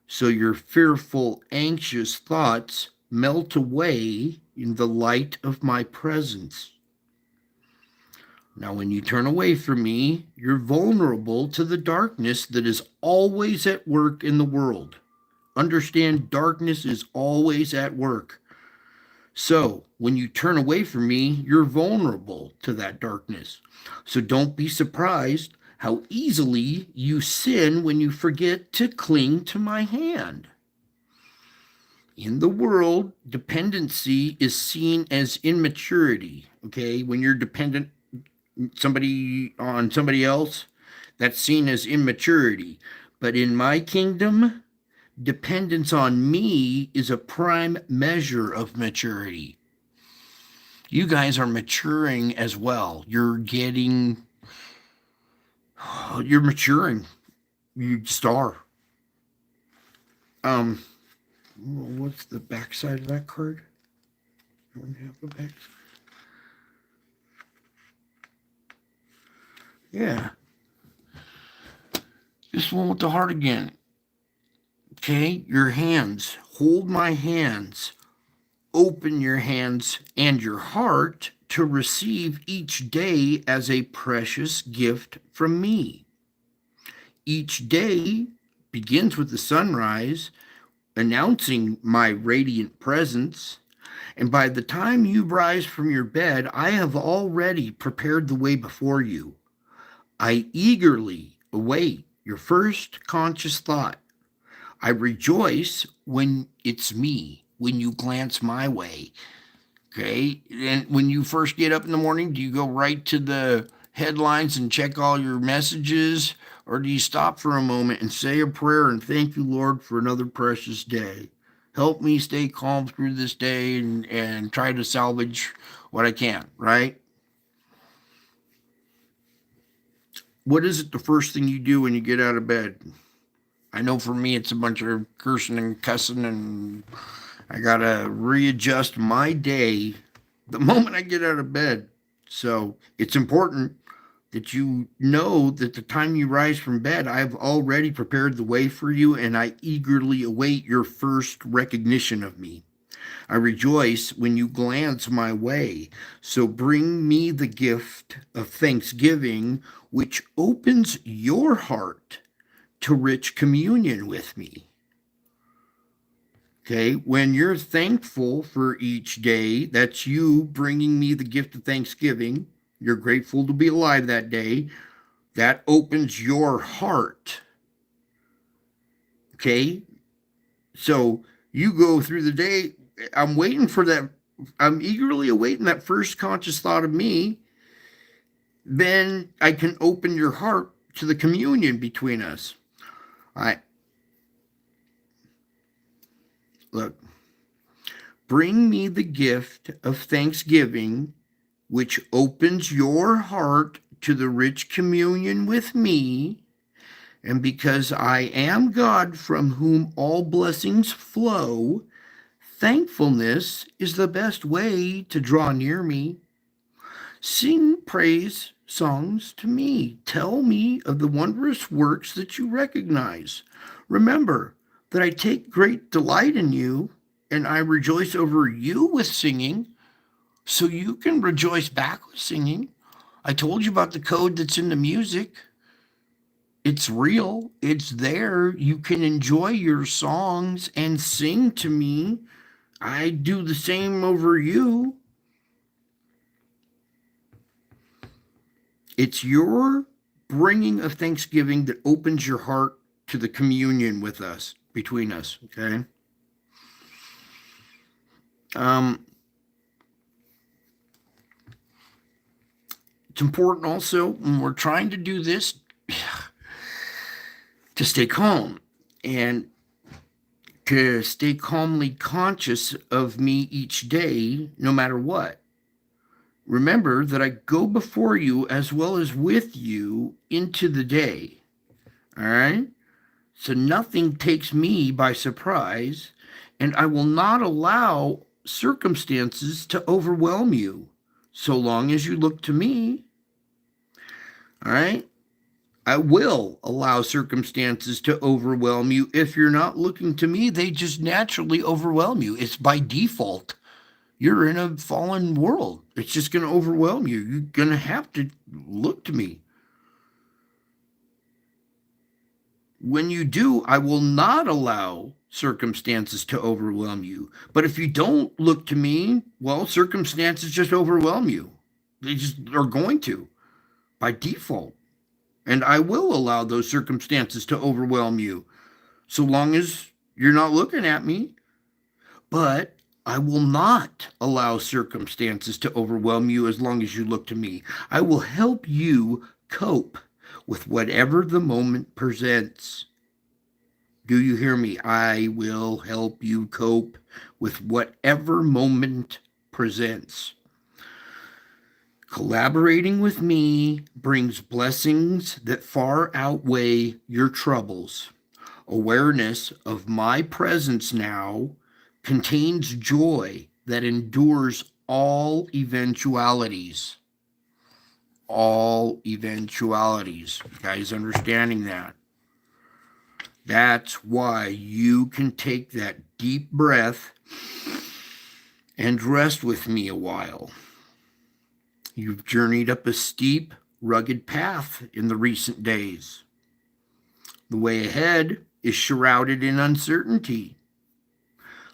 C: So your fearful, anxious thoughts melt away in the light of my presence. Now, when you turn away from me, you're vulnerable to the darkness that is always at work in the world. Understand, darkness is always at work. So, when you turn away from me, you're vulnerable to that darkness. So, don't be surprised how easily you sin when you forget to cling to my hand. In the world, dependency is seen as immaturity. Okay, when you're dependent on somebody else, that's seen as immaturity. But in my kingdom, dependence on me is a prime measure of maturity. You guys are maturing as well. You're maturing. You star. What's the backside of that card? I don't have the backside. Yeah. This one with the heart again. Okay, your hands. Hold my hands. Open your hands and your heart to receive each day as a precious gift from me. Each day begins with the sunrise, announcing my radiant presence. And by the time you rise from your bed, I have already prepared the way before you. I eagerly await your first conscious thought. I rejoice when it's me, when you glance my way. Okay? And when you first get up in the morning, do you go right to the headlines and check all your messages? Or do you stop for a moment and say a prayer and thank you, Lord, for another precious day? Help me stay calm through this day and try to salvage what I can, right? What is it the first thing you do when you get out of bed? I know for me it's a bunch of cursing and cussing, and I got to readjust my day the moment I get out of bed. So it's important that you know that the time you rise from bed, I've already prepared the way for you, and I eagerly await your first recognition of me. I rejoice when you glance my way. So bring me the gift of thanksgiving, which opens your heart to rich communion with me. Okay, when you're thankful for each day, that's you bringing me the gift of thanksgiving. You're grateful to be alive that day. That opens your heart. Okay, so you go through the day. I'm waiting for that. I'm eagerly awaiting that first conscious thought of me. Then I can open your heart to the communion between us. All right. Look. Bring me the gift of thanksgiving, which opens your heart to the rich communion with me. And because I am God from whom all blessings flow, thankfulness is the best way to draw near me. Sing praise songs to me. Tell me of the wondrous works that you recognize. Remember that I take great delight in you, and I rejoice over you with singing, so you can rejoice back with singing. I told you about the code that's in the music. It's real. It's there. You can enjoy your songs and sing to me. I do the same over you. It's your bringing of thanksgiving that opens your heart to the communion with us, between us, okay? It's important also when we're trying to do this to stay calm and to stay calmly conscious of me each day, no matter what. Remember that I go before you as well as with you into the day. All right? So nothing takes me by surprise, and I will not allow circumstances to overwhelm you so long as you look to me. All right? I will allow circumstances to overwhelm you. If you're not looking to me, they just naturally overwhelm you. It's by default. You're in a fallen world. It's just going to overwhelm you. You're going to have to look to me. When you do, I will not allow circumstances to overwhelm you. But if you don't look to me, well, circumstances just overwhelm you. They just are going to by default. And I will allow those circumstances to overwhelm you so long as you're not looking at me. But I will not allow circumstances to overwhelm you as long as you look to me. I will help you cope with whatever the moment presents. Do you hear me? I will help you cope with whatever moment presents. Collaborating with me brings blessings that far outweigh your troubles. Awareness of my presence now contains joy that endures all eventualities. All eventualities. You guys understanding that? That's why you can take that deep breath and rest with me a while. You've journeyed up a steep, rugged path in the recent days. The way ahead is shrouded in uncertainty.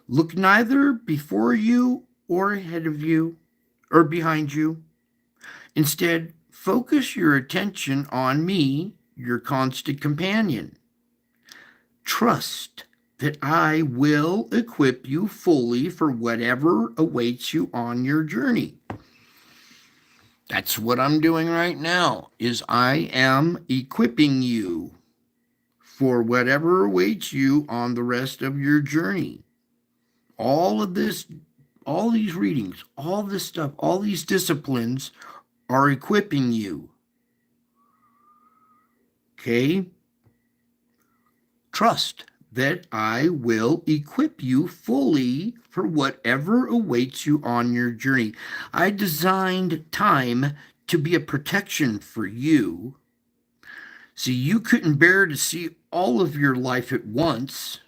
C: Look neither before you or ahead of you or behind you. Instead, focus your attention on me, your constant companion. Trust that I will equip you fully for whatever awaits you on your journey. That's what I'm doing right now, is I am equipping you for whatever awaits you on the rest of your journey. All of this, all these readings, all this stuff, all these disciplines are equipping you. Okay? Trust that I will equip you fully for whatever awaits you on your journey. I designed time to be a protection for you. See, you couldn't bear to see all of your life at once.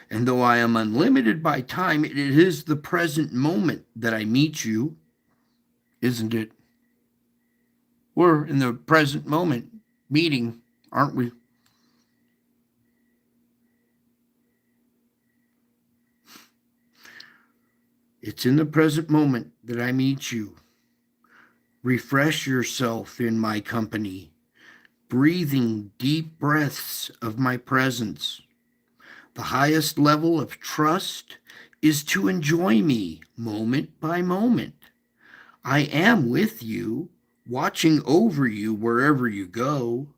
C: And though I am unlimited by time, it is the present moment that I meet you, isn't it? We're in the present moment meeting, aren't we? It's in the present moment that I meet you. Refresh yourself in my company, breathing deep breaths of my presence. The highest level of trust is to enjoy me moment by moment. I am with you, watching over you wherever you go.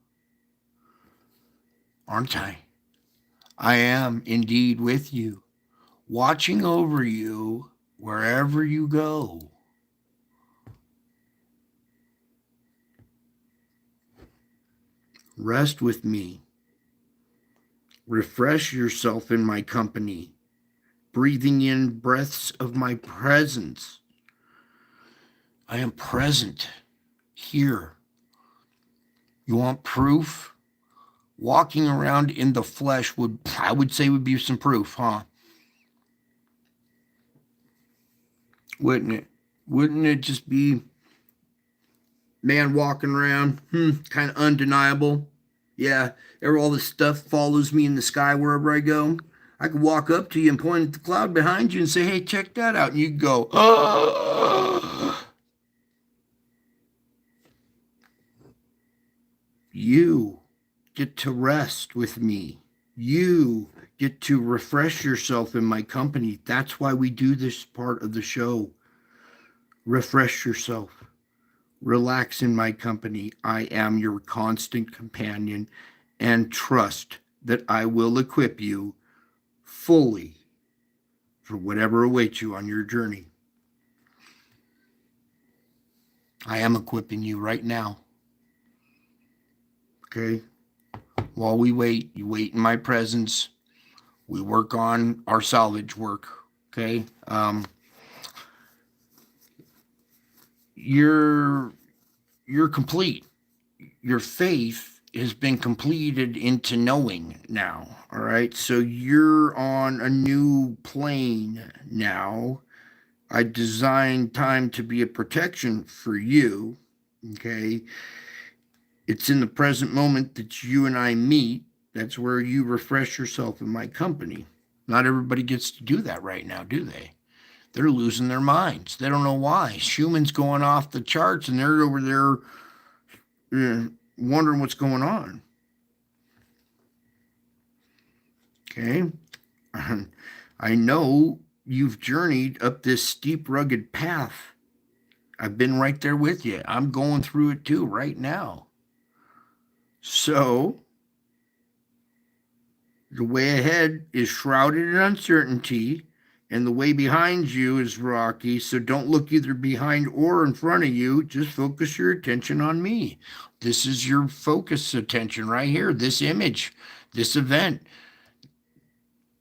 C: Aren't I? I am indeed with you, watching over you wherever you go. Rest with me. Refresh yourself in my company, breathing in breaths of my presence. I am present here. You want proof? Walking around in the flesh I would say would be some proof, huh? Wouldn't it? Wouldn't it just be man walking around? Kind of undeniable. Yeah, all this stuff follows me in the sky wherever I go. I could walk up to you and point at the cloud behind you and say, hey, check that out. And you go, oh. You get to rest with me. You get to refresh yourself in my company. That's why we do this part of the show. Refresh yourself. Relax in my company. I am your constant companion, and trust that I will equip you fully for whatever awaits you on your journey. I am equipping you right now. Okay? While we wait, you wait in my presence. We work on our salvage work. Okay? You're complete. Your faith has been completed into knowing now. All right. So you're on a new plane now. I designed time to be a protection for you. Okay. It's in the present moment that you and I meet. That's where you refresh yourself in my company. Not everybody gets to do that right now, do they? They're losing their minds. They don't know why. Schumann's going off the charts and they're over there wondering what's going on. Okay. I know you've journeyed up this steep, rugged path. I've been right there with you. I'm going through it too right now. So, the way ahead is shrouded in uncertainty, and the way behind you is rocky. So, don't look either behind or in front of you. Just focus your attention on me. This is your focus attention right here. This image, this event.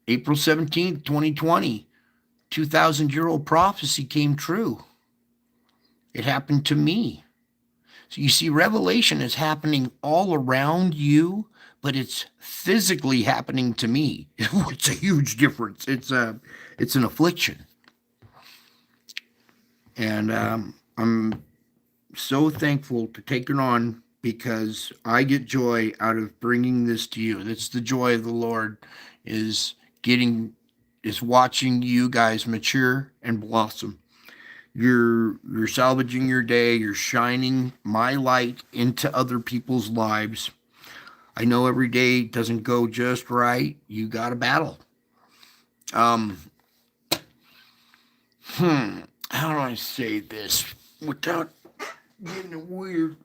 C: April 17th, 2020, 2,000-year-old prophecy came true. It happened to me. So you see, revelation is happening all around you, but it's physically happening to me. It's a huge difference. It's an affliction. And I'm so thankful to take it on because I get joy out of bringing this to you. That's the joy of the Lord is watching you guys mature and blossom. You're salvaging your day. You're shining my light into other people's lives. I know every day doesn't go just right. You got to battle. How do I say this without getting weird?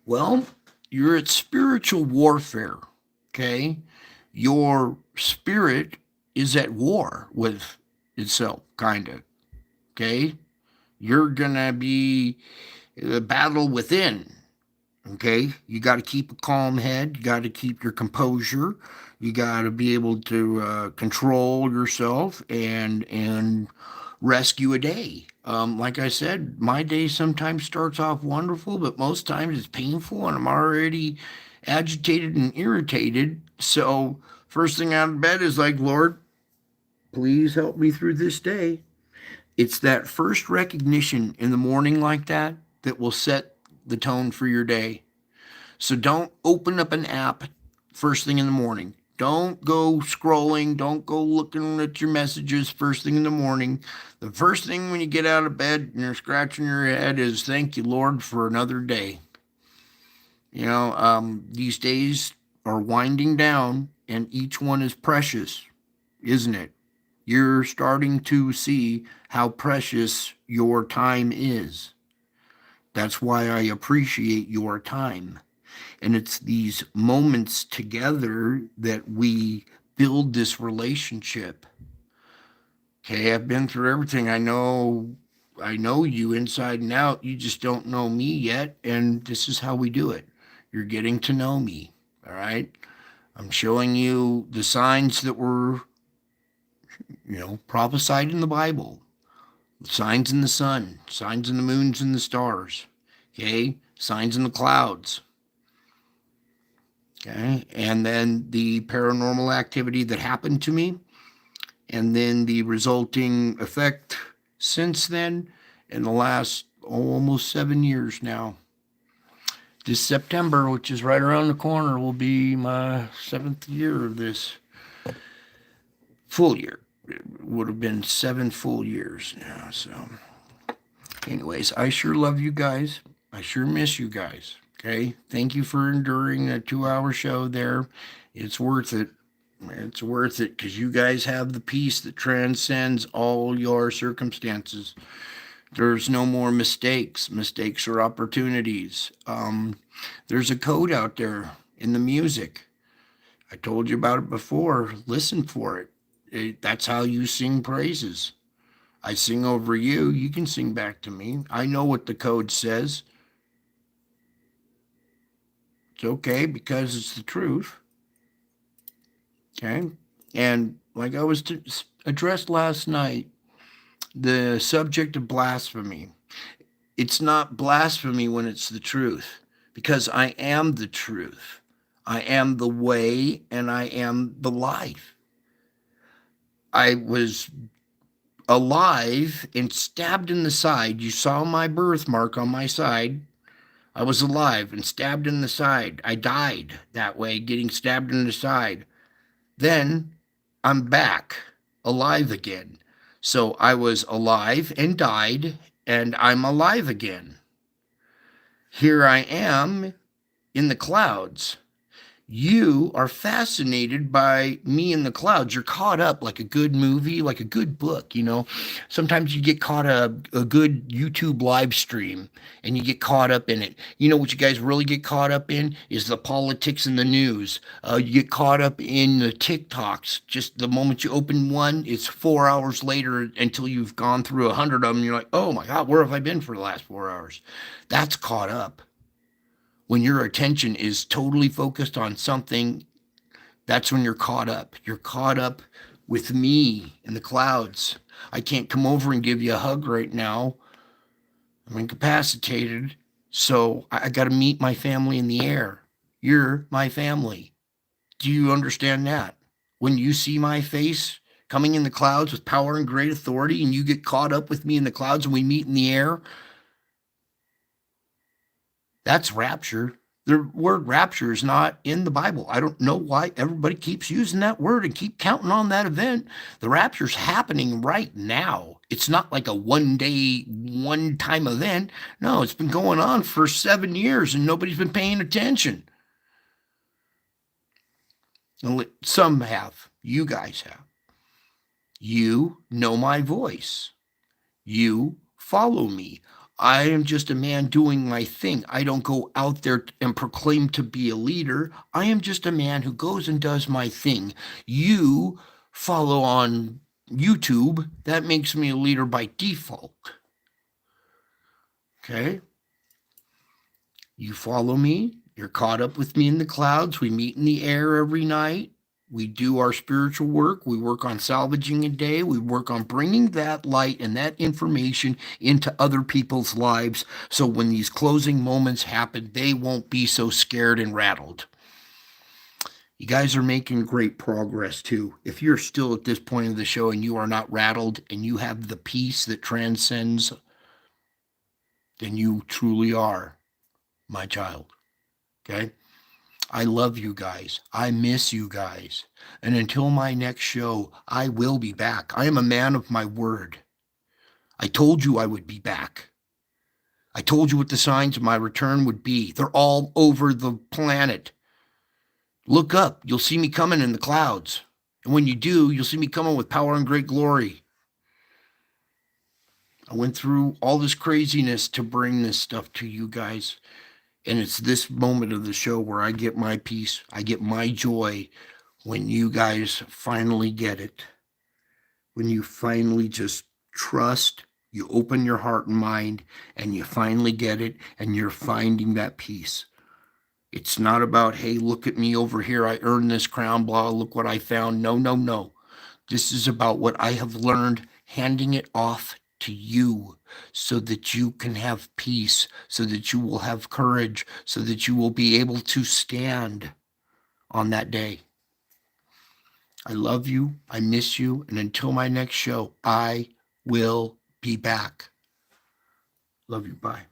C: Well, you're at spiritual warfare. Okay, your spirit is at war with itself, kind of. Okay, you're gonna be a battle within. Okay, you got to keep a calm head. You got to keep your composure. You got to be able to control yourself and rescue a day. Like I said, my day sometimes starts off wonderful, but most times it's painful, and I'm already agitated and irritated. So first thing out of bed is like, Lord, please help me through this day. It's that first recognition in the morning like that that will set the tone for your day. So don't open up an app first thing in the morning. Don't go scrolling. Don't go looking at your messages first thing in the morning. The first thing when you get out of bed and you're scratching your head is thank you, Lord, for another day. You know, these days are winding down and each one is precious, isn't it? You're starting to see how precious your time is. That's why I appreciate your time. And it's these moments together that we build this relationship. Okay, I've been through everything. I know you inside and out. You just don't know me yet. And this is how we do it. You're getting to know me. All right. I'm showing you the signs that were, prophesied in the Bible. Signs in the sun, signs in the moons and the stars. Okay, signs in the clouds. Okay, and then the paranormal activity that happened to me, and then the resulting effect since then in the last almost 7 years now. This September, which is right around the corner, will be my 7th year of this full year. It would have been 7 full years now. So, anyways, I sure love you guys. I sure miss you guys. Okay, thank you for enduring a 2-hour show there. It's worth it. It's worth it because you guys have the peace that transcends all your circumstances. There's no more mistakes. Mistakes are opportunities. There's a code out there in the music. I told you about it before. Listen for it. That's how you sing praises. I sing over you. You can sing back to me. I know what the code says. It's okay because it's the truth. Okay. And like I was addressed last night, the subject of blasphemy. It's not blasphemy when it's the truth, because I am the truth. I am the way and I am the life. I was alive and stabbed in the side. You saw my birthmark on my side. I was alive and stabbed in the side. I died that way, getting stabbed in the side. Then I'm back, alive again. So I was alive and died, and I'm alive again. Here I am in the clouds. You are fascinated by me in the clouds. You're caught up like a good movie, like a good book, you know. Sometimes you get caught up a good YouTube live stream and you get caught up in it. You know what you guys really get caught up in is the politics and the news. You get caught up in the TikToks. Just the moment you open one, it's 4 hours later until you've gone through 100 of them. You're like, oh my God, where have I been for the last 4 hours? That's caught up. When your attention is totally focused on something, that's when you're caught up. You're caught up with me in the clouds. I can't come over and give you a hug right now. I'm incapacitated, so I got to meet my family in the air. You're my family. Do you understand that? When you see my face coming in the clouds with power and great authority, and you get caught up with me in the clouds and we meet in the air, that's rapture. The word rapture is not in the Bible. I don't know why everybody keeps using that word and keep counting on that event. The rapture's happening right now. It's not like a one-day, one-time event. No, it's been going on for 7 years and nobody's been paying attention. Some have. You guys have. You know my voice. You follow me. I am just a man doing my thing. I don't go out there and proclaim to be a leader. I am just a man who goes and does my thing. You follow on YouTube. That makes me a leader by default. Okay? You follow me. You're caught up with me in the clouds. We meet in the air every night. We do our spiritual work. We work on salvaging a day. We work on bringing that light and that information into other people's lives. So when these closing moments happen, they won't be so scared and rattled. You guys are making great progress too. If you're still at this point of the show and you are not rattled and you have the peace that transcends, then you truly are my child. Okay? I love you guys. I miss you guys. And until my next show, I will be back. I am a man of my word. I told you I would be back. I told you what the signs of my return would be. They're all over the planet. Look up. You'll see me coming in the clouds. And when you do, you'll see me coming with power and great glory. I went through all this craziness to bring this stuff to you guys. And it's this moment of the show where I get my peace. I get my joy when you guys finally get it. When you finally just trust, you open your heart and mind, and you finally get it, and you're finding that peace. It's not about, hey, look at me over here. I earned this crown, blah, look what I found. No, no, no. This is about what I have learned, handing it off to you so that you can have peace, so that you will have courage, so that you will be able to stand on that day. I love you. I miss you. And until my next show, I will be back. Love you. Bye.